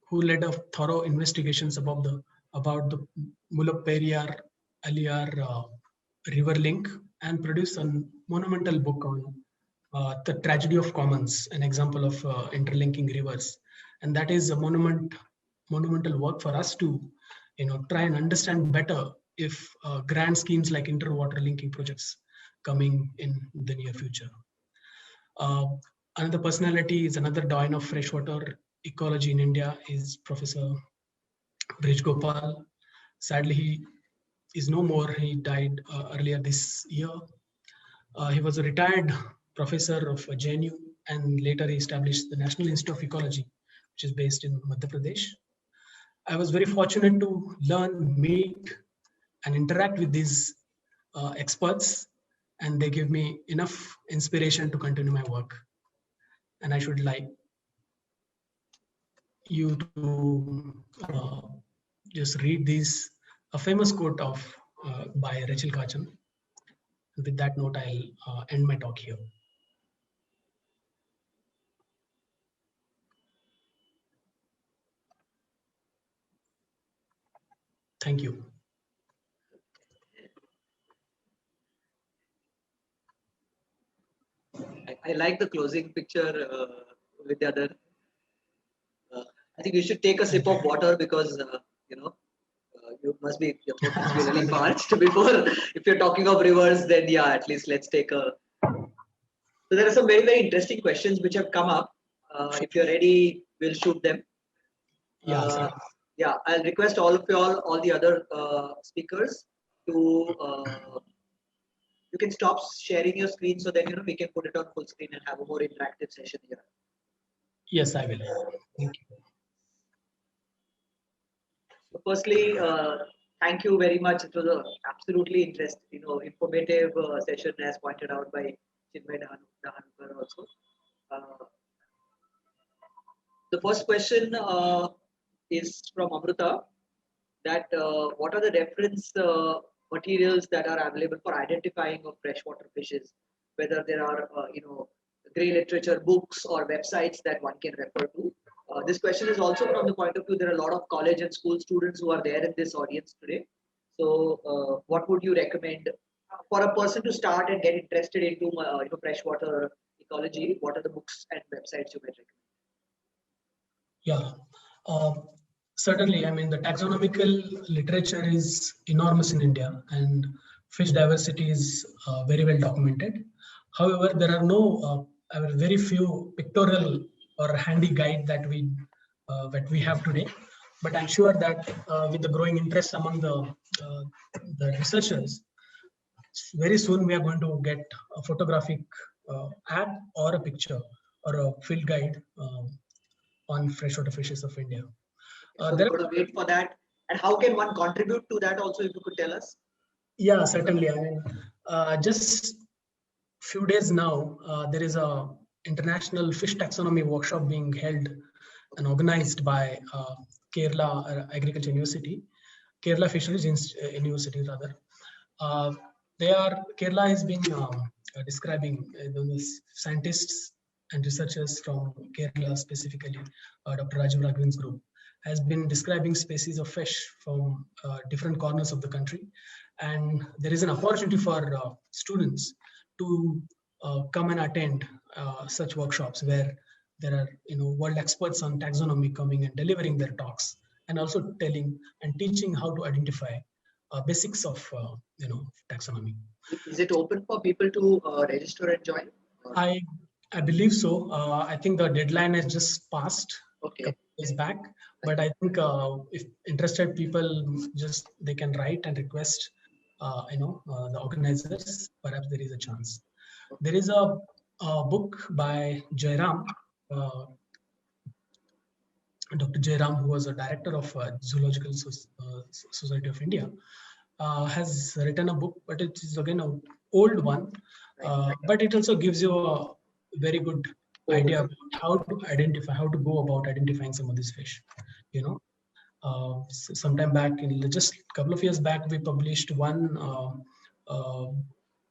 who led a thorough investigations about the Mullaperiyar Aliyar river link and produced a monumental book on the tragedy of commons, an example of interlinking rivers. And that is a monumental work for us to try and understand better if grand schemes like interwater linking projects coming in the near future. Another personality is another doyen of freshwater ecology in India is Professor Brij Gopal. Sadly, he is no more. He died earlier this year. He was a retired professor of JNU, and later he established the National Institute of Ecology, which is based in Madhya Pradesh. I was very fortunate to learn, meet, and interact with these experts and they give me enough inspiration to continue my work. And I should like you to just read a famous quote of by Rachel Carson. With that note, I'll end my talk here. Thank you. I like the closing picture with the other. I think you should take a sip of water because you must be really parched before. If you're talking of rivers, then yeah, at least let's take a. So there are some very interesting questions which have come up. If you're ready, we'll shoot them. Yeah. Yeah, I'll request all of you all the other speakers to. You can stop sharing your screen so then we can put it on full screen and have a more interactive session here. Yes, I will. Thank you. So firstly, thank you very much. It was an absolutely informative session as pointed out by Chinmay Dahanukar also. The first question is from Amruta, that what are the reference materials that are available for identifying of freshwater fishes, whether there are grey literature books or websites that one can refer to. This question is also from the point of view there are a lot of college and school students who are there in this audience today. So what would you recommend for a person to start and get interested into freshwater ecology? What are the books and websites you might recommend? Yeah. Certainly, I mean, the taxonomical literature is enormous in India and fish diversity is very well documented. However, there are very few pictorial or handy guide that we have today. But I'm sure that with the growing interest among the researchers, very soon we are going to get a photographic app or a picture or a field guide on freshwater fishes of India. So we're going to wait for that. And how can one contribute to that also, if you could tell us? Yeah, certainly. I mean, just few days now, there is a international fish taxonomy workshop being held and organized by Kerala Agriculture University, Kerala Fisheries University rather. Kerala has been describing scientists and researchers from Kerala specifically, Dr. Rajiv Raghavan's group, has been describing species of fish from different corners of the country. And there is an opportunity for students to come and attend such workshops where there are world experts on taxonomy coming and delivering their talks and also telling and teaching how to identify basics of taxonomy. Is it open for people to register and join? I believe so. I think the deadline has just passed. Okay. Is back, but I think if interested people they can write and request the organizers. Perhaps there is a chance. There is a book by Jairam, Dr. Jairam, who was a director of Zoological Society of India, has written a book, but it is again an old one, but it also gives you a very good idea about how to go about identifying some of these fish. Sometime back, just a couple of years back, we published one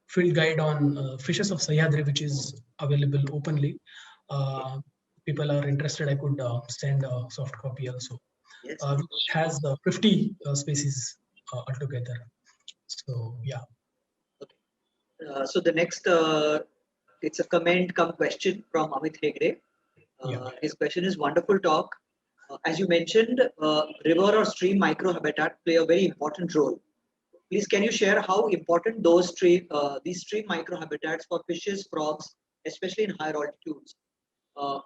field guide on fishes of Sahyadri, which is available openly. People are interested, I could send a soft copy also, yes. Which has 50 species altogether. So yeah. Okay. So the next, it's a comment come question from Amit Hegde. His question is: wonderful talk. As you mentioned, river or stream microhabitat play a very important role. Please, can you share how important these stream microhabitats for fishes, frogs, especially in higher altitudes?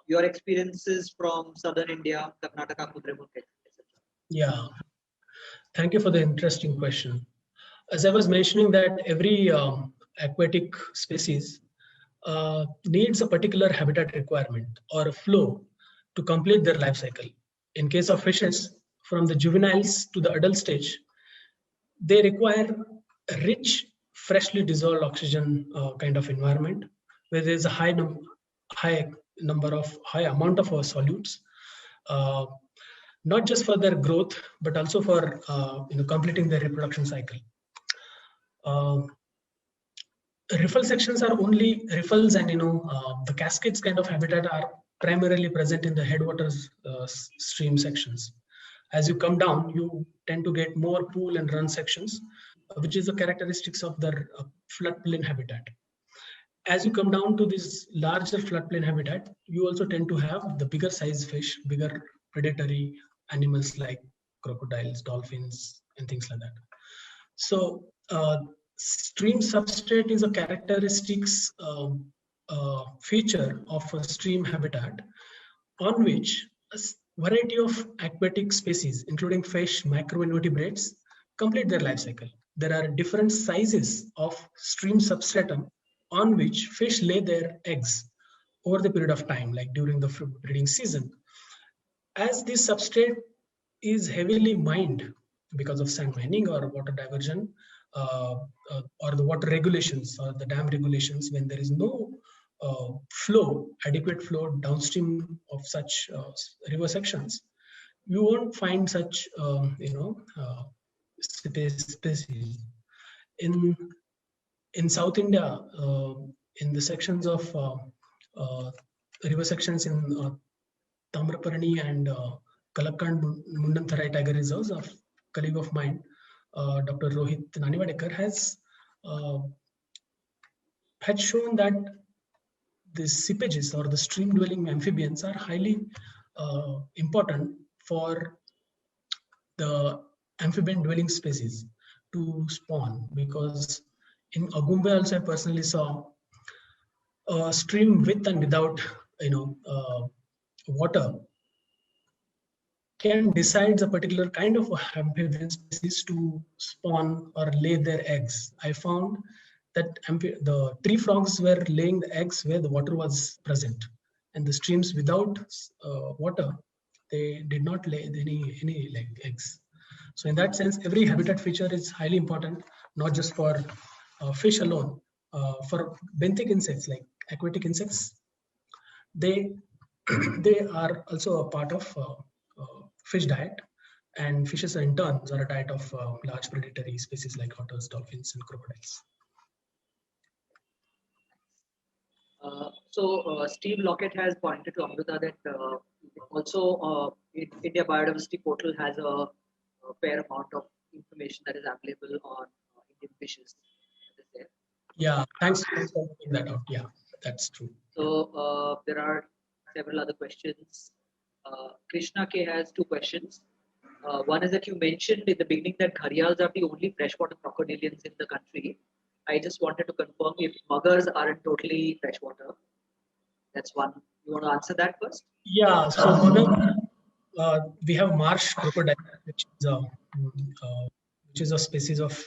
Your experiences from southern India, Karnataka, Kudremukh, etc. Yeah, thank you for the interesting question. As I was mentioning that every aquatic species needs a particular habitat requirement or a flow to complete their life cycle. In case of fishes, from the juveniles to the adult stage, they require rich freshly dissolved oxygen kind of environment, where there's a high amount of solutes, not just for their growth, but also for completing their reproduction cycle. Riffle sections are only riffles, and the cascades kind of habitat are primarily present in the headwaters stream sections. As you come down, you tend to get more pool and run sections, which is the characteristics of the floodplain habitat. As you come down to this larger floodplain habitat, you also tend to have the bigger size fish, bigger predatory animals like crocodiles, dolphins, and things like that. So stream substrate is a characteristics feature of a stream habitat on which a variety of aquatic species, including fish, macroinvertebrates, complete their life cycle. There are different sizes of stream substratum on which fish lay their eggs over the period of time, like during the breeding season. As this substrate is heavily mined because of sand mining or water diversion, or the water regulations or the dam regulations, when there is no adequate flow downstream of such river sections, you won't find such species. In South India, in the sections of river sections in Tamraparani and Kalakand Mundan-Tharai Tiger Reserves, a colleague of mine, Dr. Rohit Naniwadekar, has shown that the seepages or the stream-dwelling amphibians are highly important for the amphibian-dwelling species to spawn, because in Agumbe also I personally saw a stream with and without water can decide a particular kind of amphibian species to spawn or lay their eggs. I found that the tree frogs were laying the eggs where the water was present, and the streams without water, they did not lay any eggs. So in that sense, every habitat feature is highly important, not just for fish alone. For benthic insects like aquatic insects, they are also a part of fish diet, and fishes in turn are a diet of large predatory species like otters, dolphins, and crocodiles. Steve Lockett has pointed to Amruta that also India Biodiversity Portal has a fair amount of information that is available on Indian fishes. Yeah, thanks for pointing that out. Yeah, that's true. So there are several other questions. Krishna K has two questions. One is that you mentioned in the beginning that gharials are the only freshwater crocodilians in the country. I just wanted to confirm if muggers aren't totally freshwater. That's one. You want to answer that first? Yeah, so mugger, we have marsh crocodile, which is a species of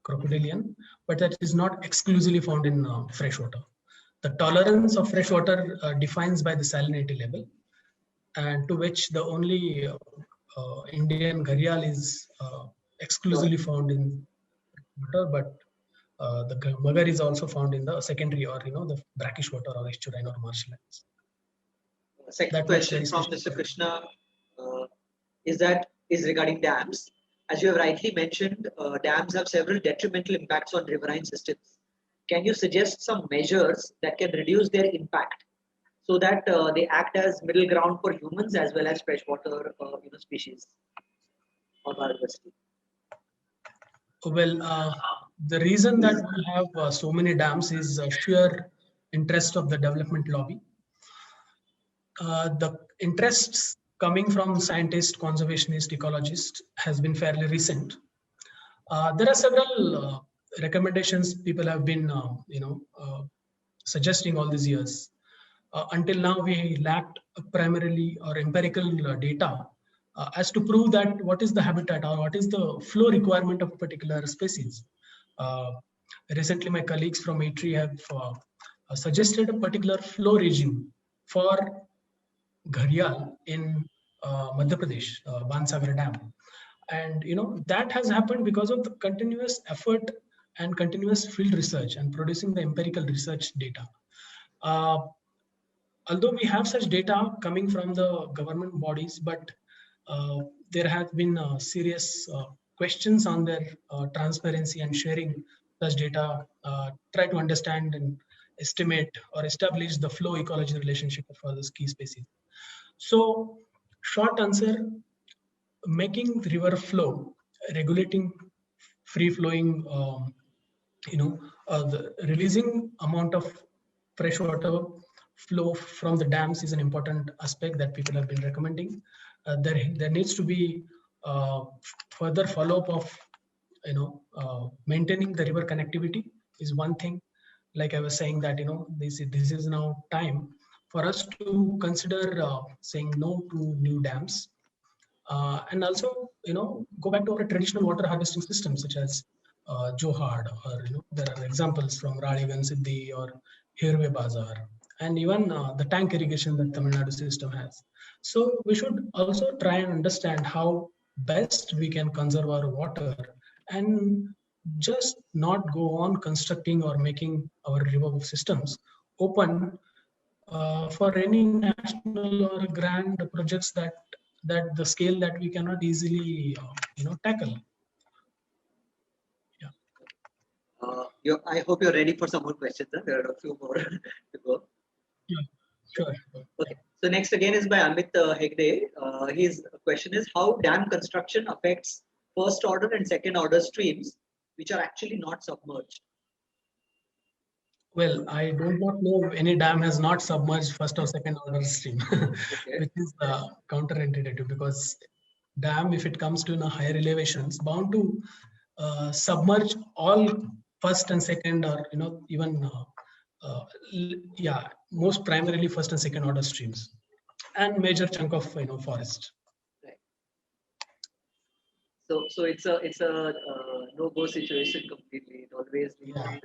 crocodilian, but that is not exclusively found in freshwater. The tolerance of freshwater defines by the salinity level, and to which the only Indian gharial is exclusively found in water, but the mugger is also found in the secondary, or the brackish water or estuarine or marshlands. Second question from Mr. Krishna is regarding dams. As you have rightly mentioned, dams have several detrimental impacts on riverine systems. Can you suggest some measures that can reduce their impact so that they act as middle ground for humans as well as freshwater species or biodiversity? Well, the reason that we have so many dams is sheer interest of the development lobby. The interests coming from scientists, conservationists, ecologists has been fairly recent. There are several recommendations people have been, suggesting all these years. Until now, we lacked primarily or empirical data as to prove that what is the habitat or what is the flow requirement of a particular species. Recently, my colleagues from ITRI have suggested a particular flow regime for gharial in Madhya Pradesh, Bansagar Dam. And that has happened because of the continuous effort and continuous field research and producing the empirical research data. Although we have such data coming from the government bodies, but there have been serious questions on their transparency and sharing such data, try to understand and estimate or establish the flow ecology relationship for the key species. So short answer, making the river flow, regulating free flowing, the releasing amount of fresh water flow from the dams is an important aspect that people have been recommending. There needs to be further follow-up of maintaining the river connectivity is one thing. Like I was saying that this is now time for us to consider saying no to new dams, and also go back to our traditional water harvesting systems such as Johad, or there are examples from Raligan Siddhi or Hirve Bazar, and even the tank irrigation that Tamil Nadu system has. So we should also try and understand how best we can conserve our water and just not go on constructing or making our river systems open for any national or grand projects that the scale that we cannot easily tackle. I hope you're ready for some more questions. Huh? There are a few more to go. Yeah, sure. Okay. So next again is by Amit Hegde. His question is how dam construction affects first order and second order streams, which are actually not submerged. Well, I do not know if any dam has not submerged first or second order stream, Okay. which is counterintuitive, because dam, if it comes to higher elevations, bound to submerge all first and second, or even most primarily first and second order streams, and major chunk of forest. Right. So it's a no-go situation completely. It always needs to.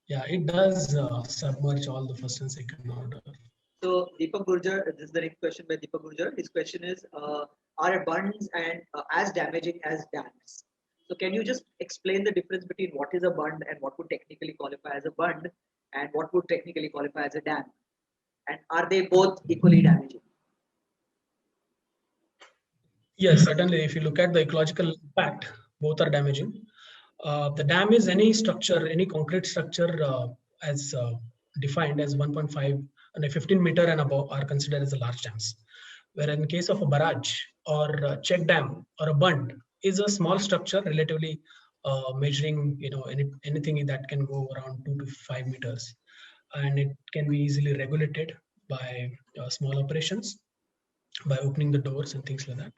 Yeah, it does submerge all the first and second order. So Deepak Gurjar, this is the next question by Deepak Gurjar. His question is, are bunds and as damaging as dams? So can you just explain the difference between what is a bund and what would technically qualify as a bund and what would technically qualify as a dam? And are they both equally damaging? Yes, certainly. If you look at the ecological impact, both are damaging. The dam is any structure, any concrete structure as defined as 1.5 and 15 meter and above are considered as the large dams. Where in case of a barrage or a check dam or a bund is a small structure relatively measuring anything that can go around 2 to 5 meters, and it can be easily regulated by small operations, by opening the doors and things like that.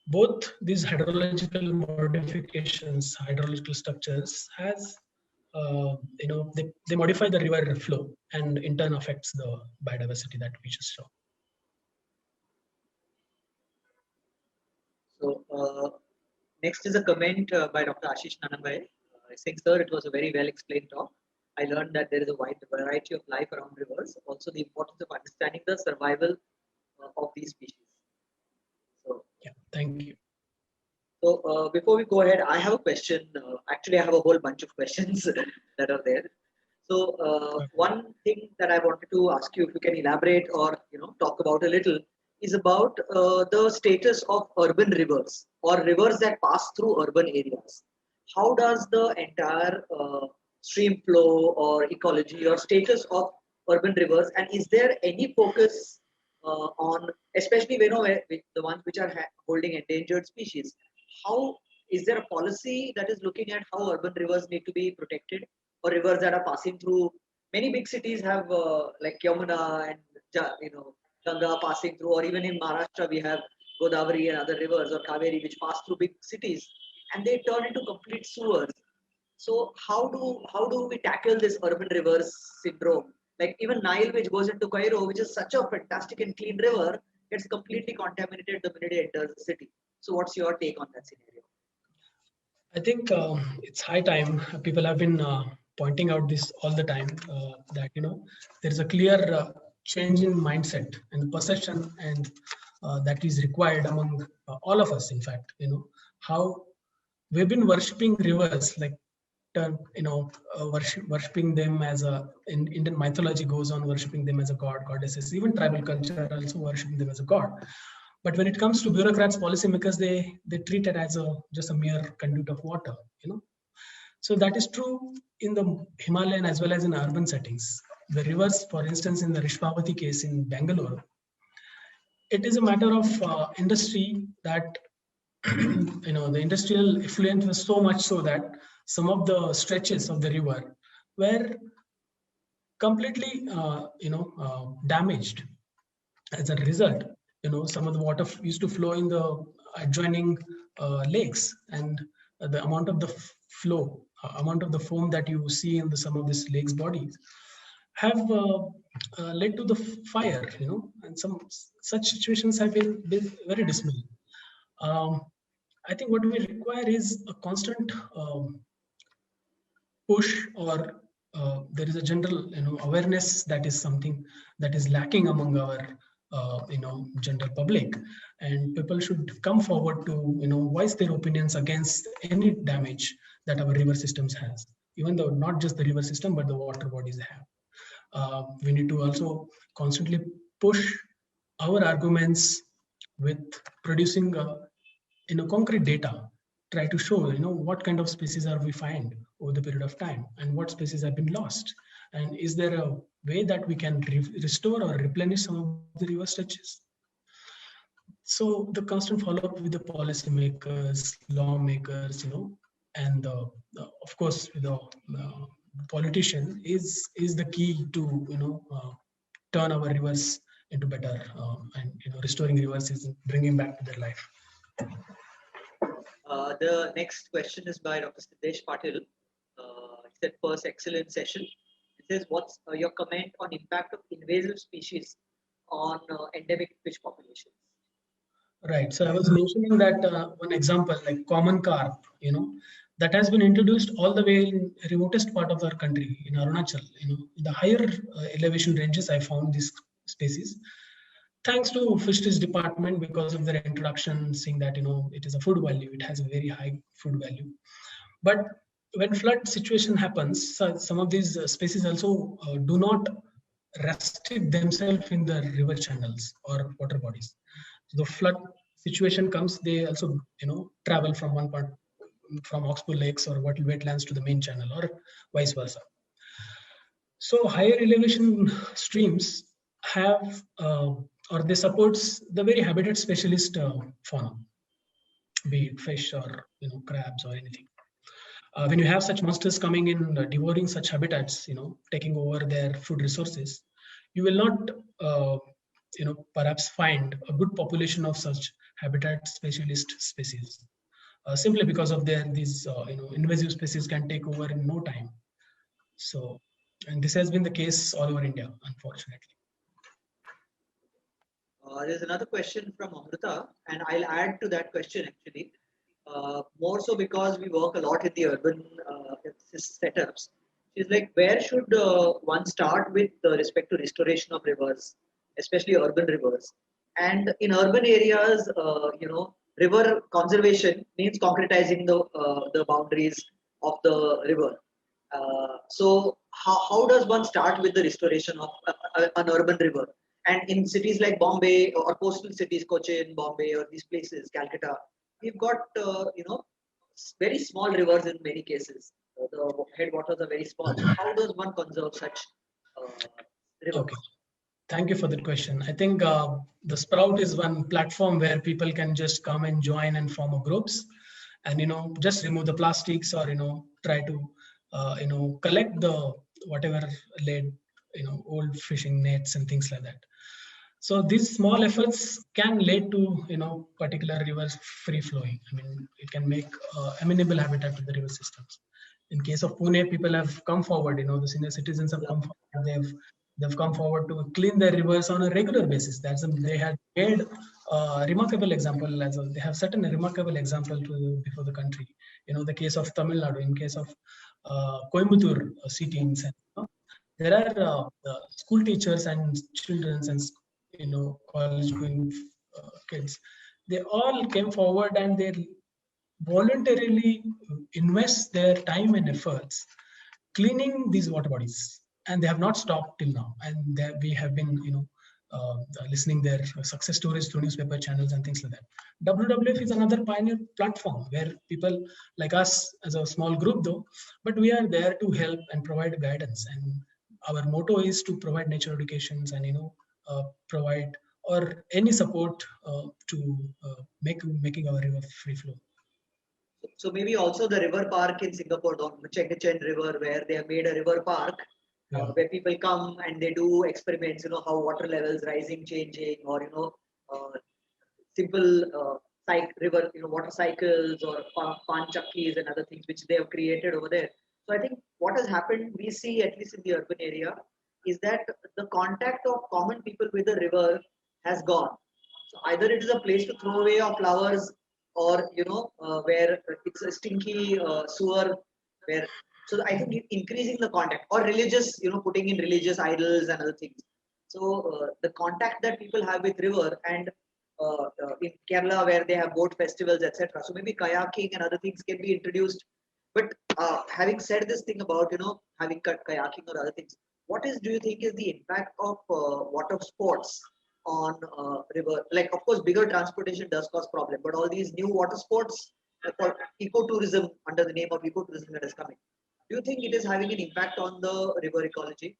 Both these hydrological modifications, hydrological structures has, they modify the river flow and in turn affects the biodiversity that we just saw. So next is a comment by Dr. Ashish Nanambai. Saying, sir, it was a very well explained talk. I learned that there is a wide variety of life around rivers. Also the importance of understanding the survival of these species. So, yeah, thank you. So before we go ahead, I have a question. Actually, I have a whole bunch of questions that are there. So one thing that I wanted to ask you, if you can elaborate or talk about a little, is about the status of urban rivers or rivers that pass through urban areas. How does the entire stream flow or ecology or status of urban rivers, and is there any focus on, especially the ones which are holding endangered species? How is there a policy that is looking at how urban rivers need to be protected, or rivers that are passing through? Many big cities have like Yamuna and Ganga passing through, or even in Maharashtra we have Godavari and other rivers, or Kaveri, which pass through big cities and they turn into complete sewers. So how do we tackle this urban rivers syndrome? Like even Nile, which goes into Cairo, which is such a fantastic and clean river, gets completely contaminated the minute it enters the city. So what's your take on that scenario? I think it's high time. People have been pointing out this all the time, that there's a clear change in mindset and perception, and that is required among all of us. In fact, how we've been worshipping rivers like worshipping them as a, in Indian mythology goes on worshipping them as a god, goddesses, even tribal culture also worshipping them as a god. But when it comes to bureaucrats, policymakers, they treat it as just a mere conduit of water, So that is true in the Himalayan as well as in urban settings. The rivers, for instance, in the Rishpavati case in Bangalore, it is a matter of industry that the industrial effluent was so much so that some of the stretches of the river were completely damaged. As a result, some of the water used to flow in the adjoining lakes, and the amount of the flow, amount of the foam that you see in some of these lakes bodies have led to the fire, and some such situations have been very dismal. I think what we require is a constant push, or there is a general awareness that is something that is lacking among our general public, and people should come forward to voice their opinions against any damage that our river systems has, even though not just the river system but the water bodies have. We need to also constantly push our arguments with producing concrete data, try to show what kind of species are we find over the period of time, and what species have been lost, and is there a way that we can restore or replenish some of the river stretches. So the constant follow-up with the policymakers, lawmakers, and of course the politician is the key to turn our rivers into better, and restoring rivers is bringing back to their life. The next question is by Dr. Siddesh Patil. He said, first excellent session. He says, what's your comment on impact of invasive species on endemic fish populations? Right. So I was mentioning that one example, like common carp, that has been introduced all the way in remotest part of our country, in Arunachal. In the higher elevation ranges, I found this species. Thanks to Fisheries Department, because of their introduction, seeing that it is a food value, it has a very high food value. But when flood situation happens, some of these species also do not restrict themselves in the river channels or water bodies. So the flood situation comes, they also travel from one part, from Oxbow Lakes or wetlands to the main channel, or vice versa. So higher elevation streams have or they supports the very habitat specialist fauna, be it fish or crabs or anything. When you have such monsters coming in, devouring such habitats, taking over their food resources, you will not perhaps find a good population of such habitat specialist species, simply because of these invasive species can take over in no time. So, and this has been the case all over India, unfortunately. There's another question from Amrita, and I'll add to that question actually. More so because we work a lot in the urban setups. She's like, where should one start with respect to restoration of rivers, especially urban rivers? And in urban areas, river conservation means concretizing the boundaries of the river. So how does one start with the restoration of an urban river? And in cities like Bombay or coastal cities, Cochin, Bombay, or these places, Calcutta, we've got very small rivers in many cases. The headwaters are very small. So how does one conserve such rivers? Okay. Thank you for that question. I think the Sprout is one platform where people can just come and join and form a groups, and just remove the plastics, or try to collect the whatever lead, old fishing nets and things like that. So these small efforts can lead to particular rivers free flowing. I mean, it can make amenable habitat to the river systems. In case of Pune, people have come forward. The senior citizens have come forward. They've come forward to clean their rivers on a regular basis. They had made a remarkable example. They have set a remarkable example before the country. The case of Tamil Nadu, in case of Coimbatore city in Central, there are school teachers and children and college going kids. They all came forward and they voluntarily invest their time and efforts cleaning these water bodies, and they have not stopped till now. And we have been, listening their success stories through newspaper channels and things like that. WWF is another pioneer platform where people like us, as a small group though, but we are there to help and provide guidance. And our motto is to provide nature educations and provide or any support to making our river free flow. So maybe also the river park in Singapore, the Chengchen River, where they have made a river park where people come and they do experiments, how water levels rising, changing, or, simple river, water cycles or pan chakkis and other things which they have created over there. So I think what has happened, we see at least in the urban area, is that the contact of common people with the river has gone. So either it is a place to throw away your flowers, or where it's a stinky sewer, where, so I think increasing the contact, or religious, putting in religious idols and other things. So the contact that people have with river, and in Kerala where they have boat festivals, etc. So maybe kayaking and other things can be introduced. But having said this thing about having kayaking or other things, do you think is the impact of water sports on river? Like, of course, bigger transportation does cause problem, but all these new water sports for ecotourism, under the name of ecotourism, that is coming, do you think it is having an impact on the river ecology?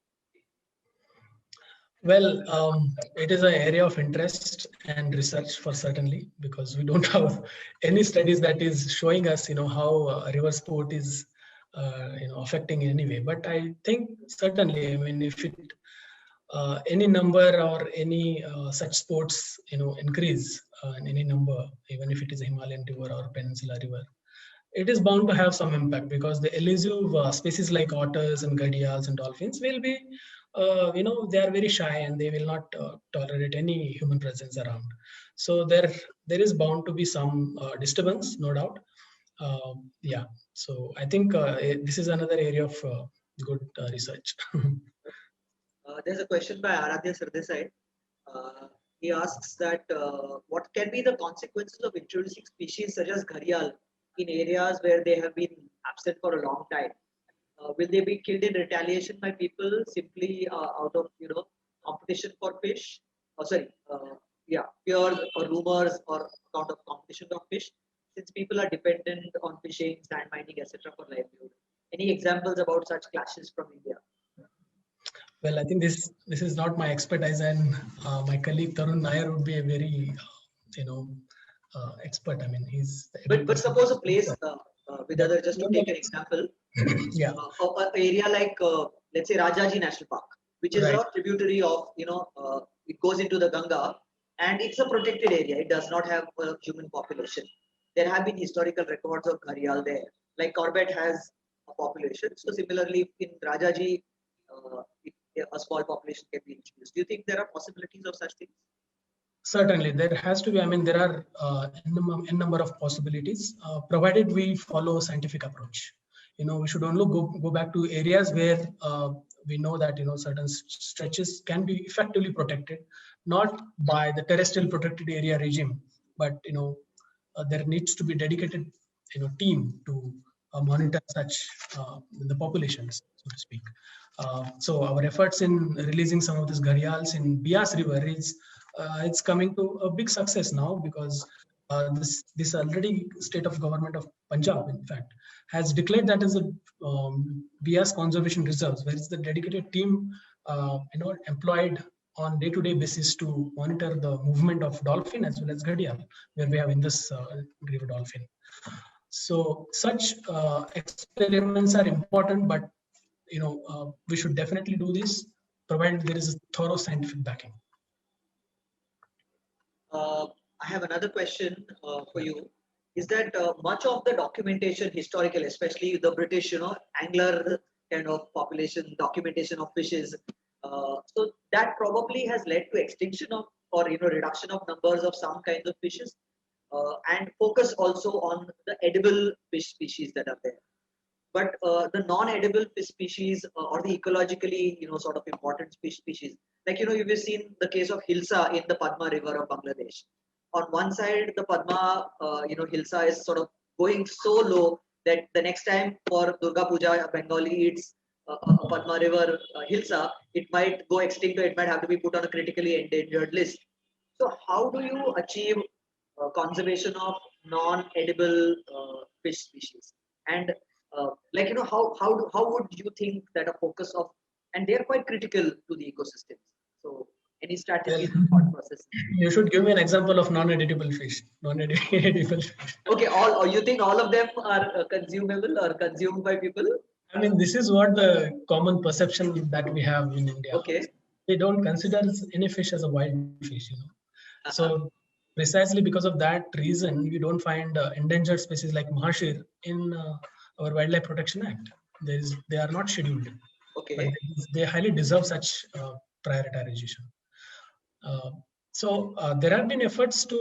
Well, it is an area of interest and research for certainly, because we don't have any studies that is showing us, how river sport is, affecting in any way. But I think certainly, I mean, if it any number or any such sports, increase in any number, even if it is a Himalayan river or Peninsula river, it is bound to have some impact, because the elusive species like otters and gharials and dolphins will be, they are very shy and they will not tolerate any human presence around. So there is bound to be some disturbance, no doubt. Yeah. So I think this is another area of good research. There's a question by Aradhya Sardesai. He asks that what can be the consequences of introducing species such as gharial in areas where they have been absent for a long time? Will they be killed in retaliation by people simply out of competition for fish? Fears or rumors or account of competition of fish, since people are dependent on fishing, sand mining, etc. for livelihood. Any examples about such clashes from India? Well, I think this is not my expertise, and my colleague Tarun Nair would be a very, expert. I mean, he's. But suppose a place, just to take an example, yeah, an area like let's say Rajaji National Park, which is a tributary of it goes into the Ganga, and it's a protected area. It does not have a human population. There have been historical records of gharial there, like Corbett has a population. So similarly, in Rajaji, a small population can be introduced. Do you think there are possibilities of such things? Certainly, there has to be. I mean, there are n number of possibilities, provided we follow a scientific approach. We should only go back to areas where we know that certain stretches can be effectively protected, not by the terrestrial protected area regime, but there needs to be dedicated team to monitor such the populations, so to speak. So our efforts in releasing some of these gharials in Bias River is it's coming to a big success now, because this already state of government of Punjab, in fact, has declared that as a Bias conservation reserves, where it's the dedicated team employed on day-to-day basis to monitor the movement of dolphin as well as gharial, where we have in this river dolphin. So such experiments are important, but we should definitely do this, provided there is a thorough scientific backing. I have another question for you. Is that much of the documentation, historical, especially the British, angler kind of population documentation of fishes, so that probably has led to extinction of, or reduction of numbers of some kinds of fishes, and focus also on the edible fish species that are there. But the non-edible fish species or the ecologically, sort of important fish species, like you've seen the case of Hilsa in the Padma River of Bangladesh. On one side, the Padma, Hilsa is sort of going so low that the next time for Durga Puja, a Bengali eats Padma River hilsa, it might go extinct or it might have to be put on a critically endangered list. So how do you achieve conservation of non-edible fish species? And like, how would you think that a focus of, and they are quite critical to the ecosystems. So any strategies and thought process? You should give me an example of non-edible fish. Non-edible fish. Okay, all, or you think all of them are consumable or consumed by people? I mean, this is what the common perception that we have in India. Okay. They don't consider any fish as a wild fish, So precisely because of that reason, we don't find endangered species like mahashir in our Wildlife Protection Act. They are not scheduled. Okay. But they highly deserve such prioritization. So there have been efforts to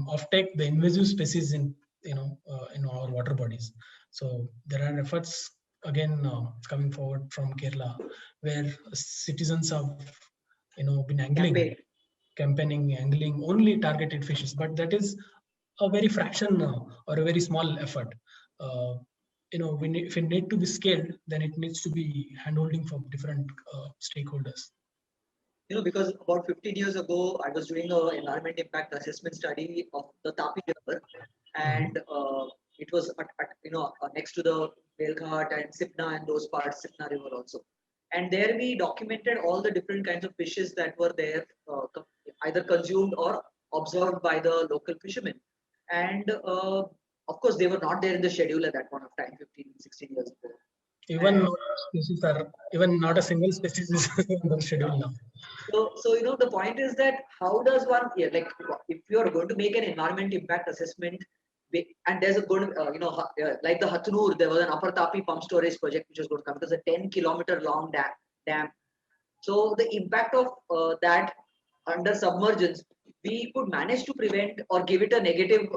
offtake the invasive species in our water bodies. So there are efforts again coming forward from Kerala, where citizens have been angling, campaigning, angling only targeted fishes, but that is a very fraction or a very small effort. If it need to be scaled, then it needs to be handholding from different stakeholders. Because about 15 years ago, I was doing an environment impact assessment study of the Tapi River, and it was next to the Belghat and Sipna and those parts, Sipna River also. And there we documented all the different kinds of fishes that were there, either consumed or observed by the local fishermen. And of course, they were not there in the schedule at that point of time, 15, 16 years ago. Even not a single species is on the schedule now. So the point is that how does one, like, if you are going to make an environment impact assessment, and there's a good, like the Hatnur, there was an Upper Tapi pump storage project which was going to come. It was a 10-kilometer long dam. So the impact of that under submergence, we could manage to prevent or give it a negative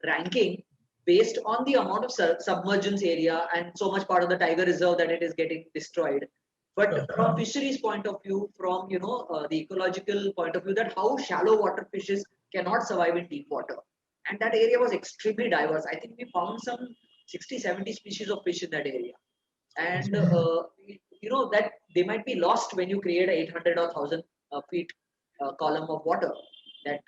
ranking based on the amount of submergence area and so much part of the tiger reserve that it is getting destroyed. But from fisheries point of view, from the ecological point of view, that how shallow water fishes cannot survive in deep water, and that area was extremely diverse. I think we found some 60-70 species of fish in that area, and that they might be lost when you create a 800 or 1000 feet column of water. That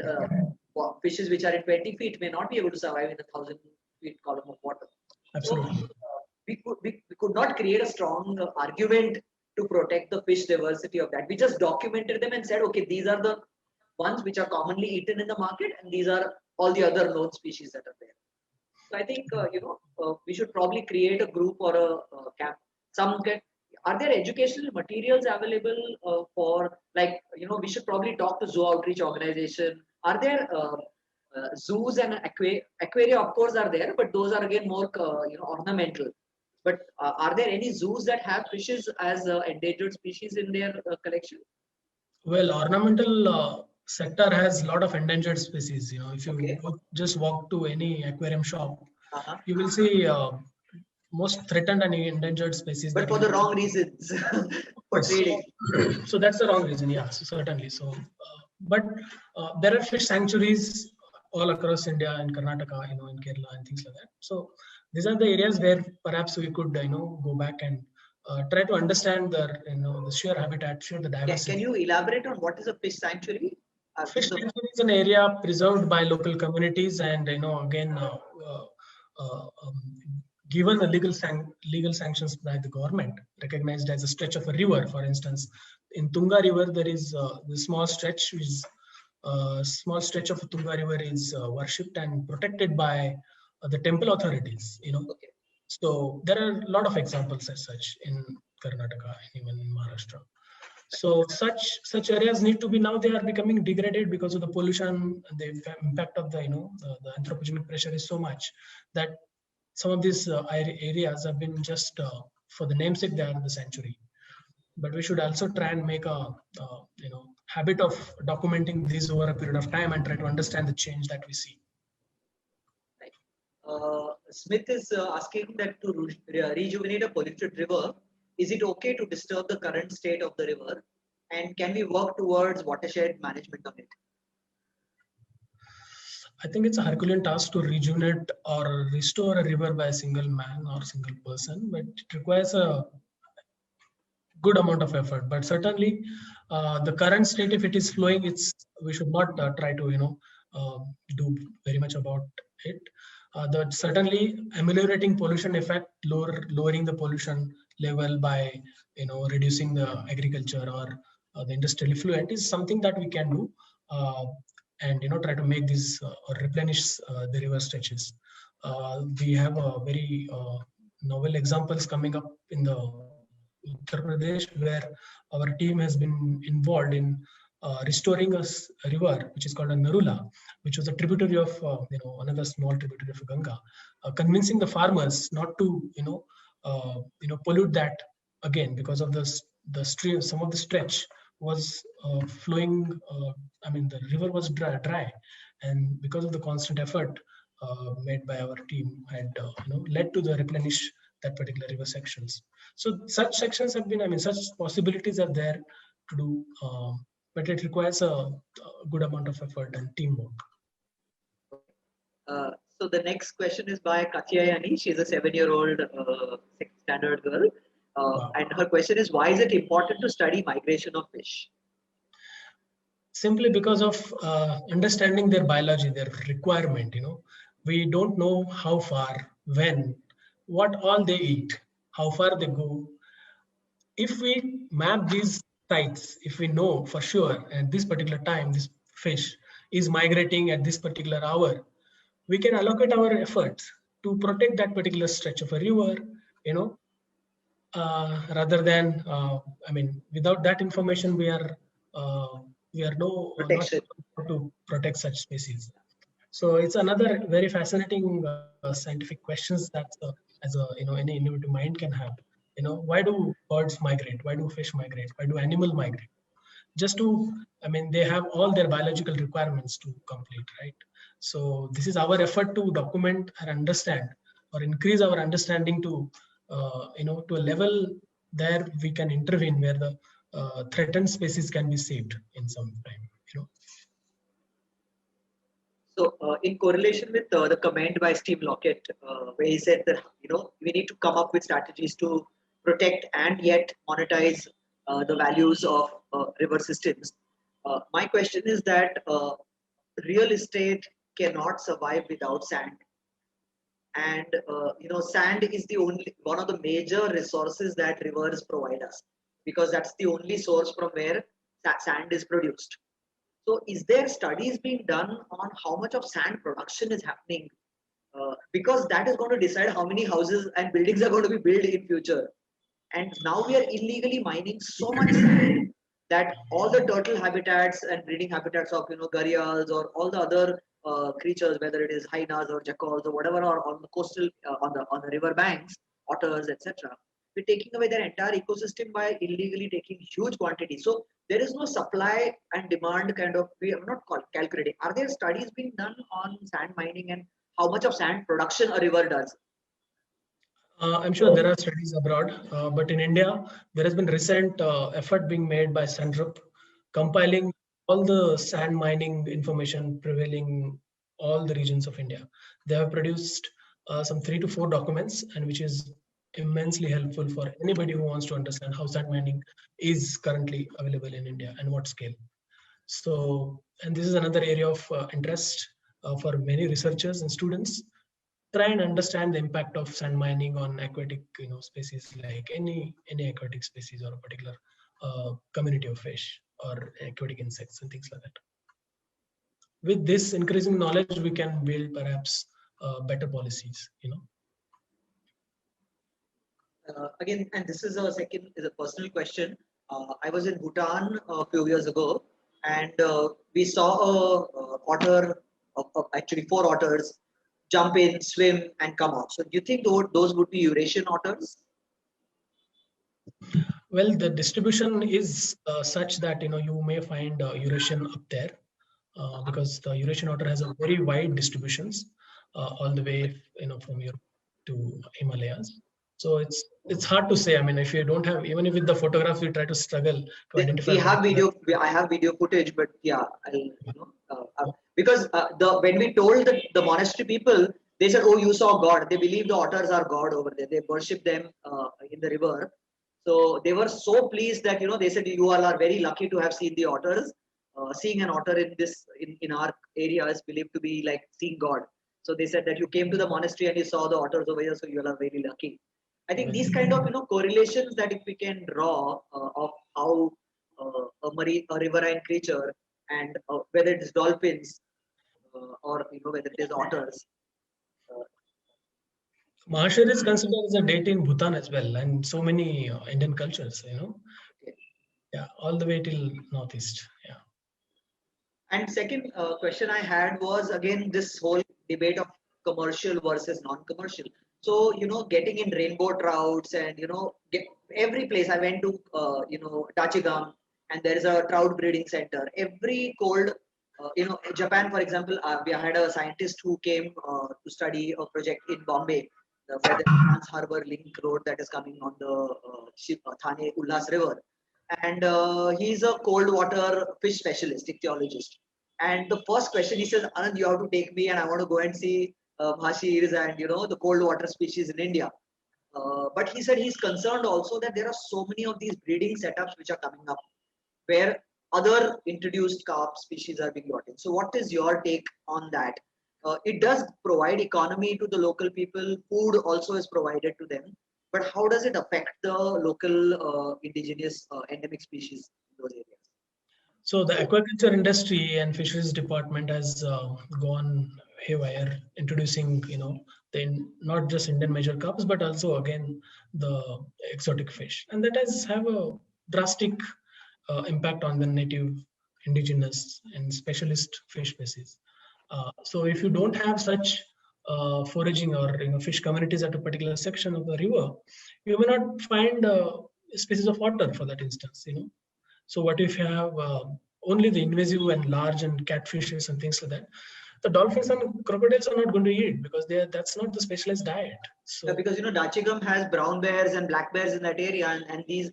fishes which are in 20 feet may not be able to survive in a 1000 feet column of water. Absolutely. So, we could not create a strong argument to protect the fish diversity of that. We just documented them and said, okay, these are the ones which are commonly eaten in the market, and these are all the other known species that are there. So I think we should probably create a group or a camp. Are there educational materials available for, like, we should probably talk to zoo outreach organization. Are there zoos and aquaria, of course, are there, but those are again more ornamental. But are there any zoos that have fishes as endangered species in their collection? Well, ornamental sector has a lot of endangered species. If you just walk to any aquarium shop, you will see most threatened and endangered species. But for the wrong reasons, for trading. So that's the wrong reason, yeah, so certainly. So, but there are fish sanctuaries all across India, in Karnataka, in Kerala and things like that. So these are the areas where perhaps we could, go back and try to understand the, the sheer habitat, the diversity. Can you elaborate on what is a fish sanctuary? Fish sanctuary is an area preserved by local communities, and again, given the legal sanctions by the government, recognized as a stretch of a river. For instance, in Tunga River, there is the small stretch, which is small stretch of Tunga River is worshipped and protected by the temple authorities. So there are a lot of examples as such in Karnataka and even in Maharashtra. So such areas need to be, now they are becoming degraded because of the pollution. The impact of the the anthropogenic pressure is so much that some of these areas have been just for the namesake they are the sanctuary. But we should also try and make a habit of documenting these over a period of time and try to understand the change that we see. Smith is asking that to rejuvenate a polluted river, is it okay to disturb the current state of the river, and can we work towards watershed management on it? I think it's a Herculean task to rejuvenate or restore a river by a single man or single person, but it requires a good amount of effort. But certainly, the current state, if it is flowing, it's we should not try to do very much about it. That certainly ameliorating pollution effect, lowering the pollution level by reducing the agriculture or the industrial effluent is something that we can do, and try to make these or replenish the river stretches. We have a very novel examples coming up in the Uttar Pradesh, where our team has been involved in restoring a river which is called a Narula, which was a tributary of another small tributary of Ganga, convincing the farmers not to pollute that again because of the stream. Some of the stretch was flowing. I mean, the river was dry, and because of the constant effort made by our team, had led to the replenish that particular river sections. So such sections have been, I mean, such possibilities are there to do, but it requires a good amount of effort and teamwork. So the next question is by Katyayani. She's a 7-year-old second standard girl. Wow. And her question is, why is it important to study migration of fish? Simply because of understanding their biology, their requirement. We don't know how far, when, what all they eat, how far they go. If we map these sites, if we know for sure at this particular time this fish is migrating at this particular hour, we can allocate our efforts to protect that particular stretch of a river, rather than, I mean, without that information, we are not able to protect such species. So it's another very fascinating scientific questions that any innovative mind can have. Why do birds migrate? Why do fish migrate? Why do animals migrate? Just to, I mean, they have all their biological requirements to complete, right? So this is our effort to document and understand or increase our understanding to, to a level there we can intervene where the threatened species can be saved in some time, So in correlation with the comment by Steve Lockett, where he said that, we need to come up with strategies to protect and yet monetize the values of river systems. My question is that real estate cannot survive without sand. And, sand is the only one of the major resources that rivers provide us, because that's the only source from where sand is produced. So is there studies being done on how much of sand production is happening? Because that is going to decide how many houses and buildings are going to be built in future. And now we are illegally mining so much sand that all the turtle habitats and breeding habitats of gharials or all the other creatures, whether it is hyenas or jackals or whatever, are on the coastal on the river banks, otters, etc. We're taking away their entire ecosystem by illegally taking huge quantities. So there is no supply and demand kind of, we are not calculating. Are there studies being done on sand mining and how much of sand production a river does? I'm sure there are studies abroad, but in India, there has been recent effort being made by Sandrup, compiling all the sand mining information prevailing all the regions of India. They have produced some 3 to 4 documents, and which is immensely helpful for anybody who wants to understand how sand mining is currently available in India and what scale. So, and this is another area of interest for many researchers and students. Try and understand the impact of sand mining on aquatic species, like any aquatic species or a particular community of fish or aquatic insects and things like that. With this increasing knowledge, we can build perhaps better policies. Again, and this is a personal question. I was in Bhutan a few years ago, and we saw a otter, actually 4 otters, jump in, swim, and come out. So do you think those would be Eurasian otters? Well, the distribution is such that you may find Eurasian up there, because the Eurasian otter has a very wide distributions all the way from Europe to Himalayas. So it's hard to say. I mean, if you don't have, even if with the photographs, we try to struggle to identify. We have video. I have video footage, but yeah, because when we told the monastery people, they said, "Oh, you saw God." They believe the otters are God over there. They worship them in the river. So they were so pleased that they said, "You all are very lucky to have seen the otters. Seeing an otter in our area is believed to be like seeing God." So they said that you came to the monastery and you saw the otters over here, so you all are very lucky. I think these kind of correlations that if we can draw of how a riverine creature and whether it is dolphins or whether it is otters. Mahashar is considered as a deity in Bhutan as well, and so many Indian cultures. Yeah, all the way till northeast. Yeah. And second question I had was again this whole debate of commercial versus non-commercial. So getting in rainbow trouts and every place I went to, Tachigam, and there is a trout breeding center. Every cold, Japan, for example, we had a scientist who came to study a project in Bombay, where the Trans Harbor Link Road that is coming on the Thane Ulhas River. And he's a cold water fish specialist, ichthyologist. And the first question he says, "Anand, you have to take me, and I want to go and see bhashirs and the cold water species in India." But he said he's concerned also that there are so many of these breeding setups which are coming up, where other introduced carp species are being brought in. So, what is your take on that? It does provide economy to the local people. Food also is provided to them. But how does it affect the local indigenous endemic species in those areas? So the aquaculture industry and fisheries department has gone haywire, introducing not just Indian major carps, but also again the exotic fish, and that has have a drastic impact on the native, indigenous, and specialist fish species. So if you don't have such foraging or fish communities at a particular section of the river, you may not find species of otter for that instance. So what if you have only the invasive and large and catfishes and things like that? The dolphins and crocodiles are not going to eat because that's not the specialized diet. So because Dachigam has brown bears and black bears in that area, and these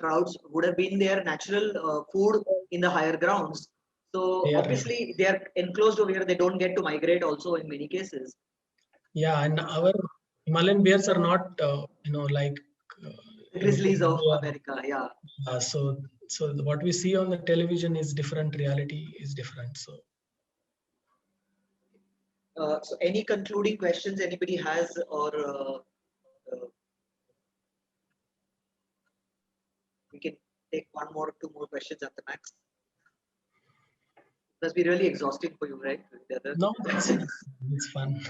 trouts would have been their natural food in the higher grounds. So obviously they are enclosed over here. They don't get to migrate also in many cases. Yeah, and our Himalayan bears are not like grizzlies of America. Yeah. So what we see on the television is different. Reality is different. So any concluding questions anybody has, or we can take two more questions at the max. It must be really exhausting for you, right? No, it's fun.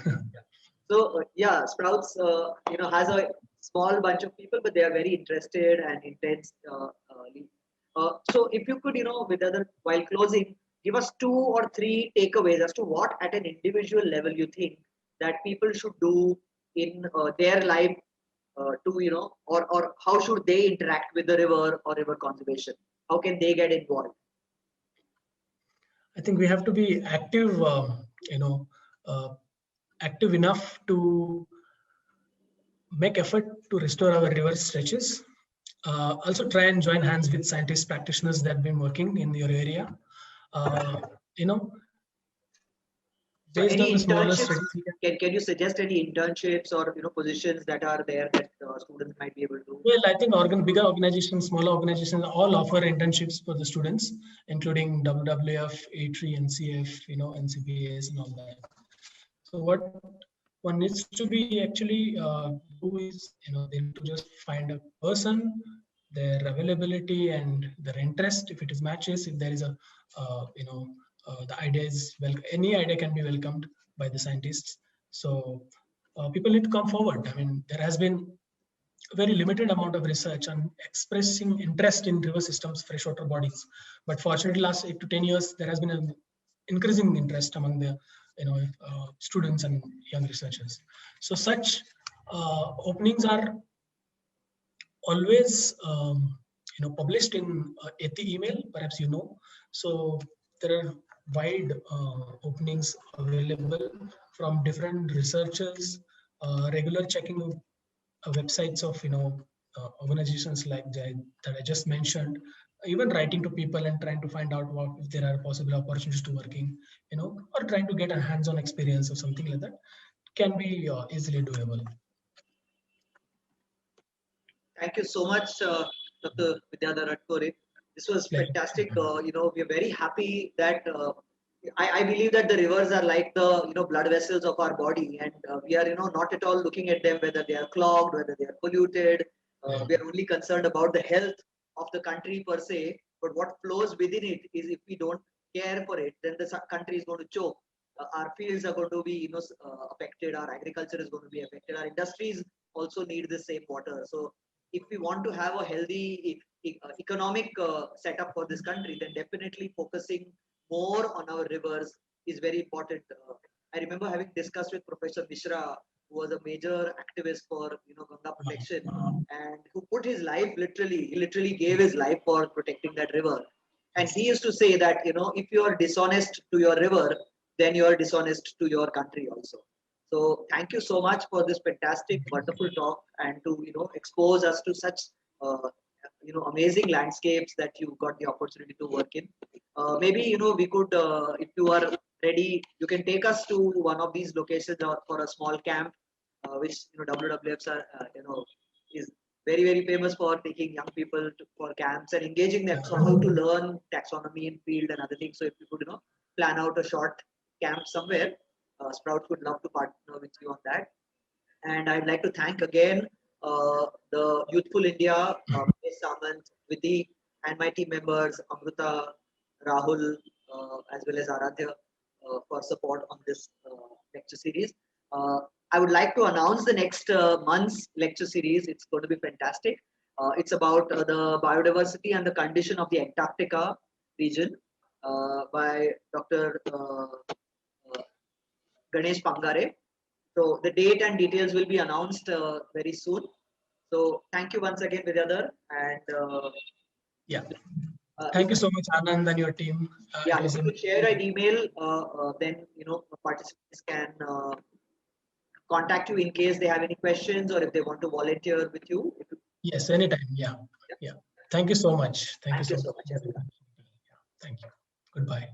So Sprouts, has a small bunch of people, but they are very interested and intense. So if you could, while closing, give us 2 or 3 takeaways as to what at an individual level you think that people should do in their life to, or how should they interact with the river or river conservation? How can they get involved? I think we have to be active, active enough to make effort to restore our river stretches. Also try and join hands with scientists, practitioners that have been working in your area. Based on the smaller can you suggest any internships or positions that are there that students might be able to? Well, I think bigger organizations, smaller organizations, all offer internships for the students, including WWF, A3, NCF, NCBAs and all that. So what one needs to be actually do is, they need to just find a person, their availability and their interest. If it is matches, if there is a, the idea is any idea can be welcomed by the scientists. So people need to come forward. I mean, there has been a very limited amount of research on expressing interest in river systems, freshwater bodies. But fortunately, last 8 to 10 years, there has been an increasing interest among the students and young researchers. So such openings are always published in ETI email, perhaps So there are wide openings available from different researchers, regular checking websites of organizations like that I just mentioned, even writing to people and trying to find out if there are possible opportunities to working, or trying to get a hands-on experience or something like that can be easily doable. Thank you so much, Dr. Vidyadhar Atkore. This was fantastic. We are very happy that I believe that the rivers are like the blood vessels of our body, and we are not at all looking at them whether they are clogged, whether they are polluted. We are only concerned about the health of the country per se. But what flows within it is, if we don't care for it, then the country is going to choke. Our fields are going to be affected. Our agriculture is going to be affected. Our industries also need the same water. So if we want to have a healthy economic setup for this country, then definitely focusing more on our rivers is very important. I remember having discussed with Professor Mishra, who was a major activist for Ganga protection, and who put his life he literally gave his life for protecting that river. And he used to say that if you are dishonest to your river, then you are dishonest to your country also. So thank you so much for this fantastic, wonderful talk, and to expose us to such amazing landscapes that you got the opportunity to work in. Maybe we could, if you are ready, you can take us to one of these locations for a small camp, which WWFs are is very famous for taking young people for camps and engaging them. So how to learn taxonomy in field and other things. So if you could plan out a short camp somewhere, Sprouts would love to partner with you on that. And I'd like to thank again the Youthful India, Samant, Vidhi, and my team members, Amruta, Rahul, as well as Aradhya, for support on this lecture series. I would like to announce the next month's lecture series. It's going to be fantastic. It's about the biodiversity and the condition of the Antarctica region by Dr. Ganesh Pangare. So the date and details will be announced very soon. So thank you once again, Vidyadhar. And thank you so much, Anand, and your team. If you could share an email, then participants can contact you in case they have any questions or if they want to volunteer with you. Yes, anytime. Yeah. Thank you so much. Thank you so much, everyone. Thank you. Goodbye.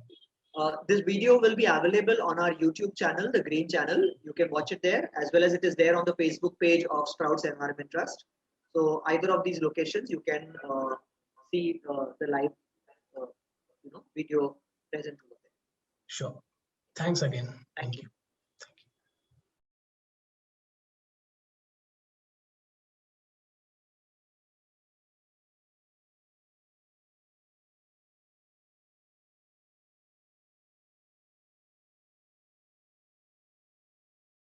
This video will be available on our YouTube channel, the Green Channel. You can watch it there, as well as it is there on the Facebook page of Sprouts Environment Trust. So either of these locations, you can see the live video present over there. Sure. Thanks again. Thank you.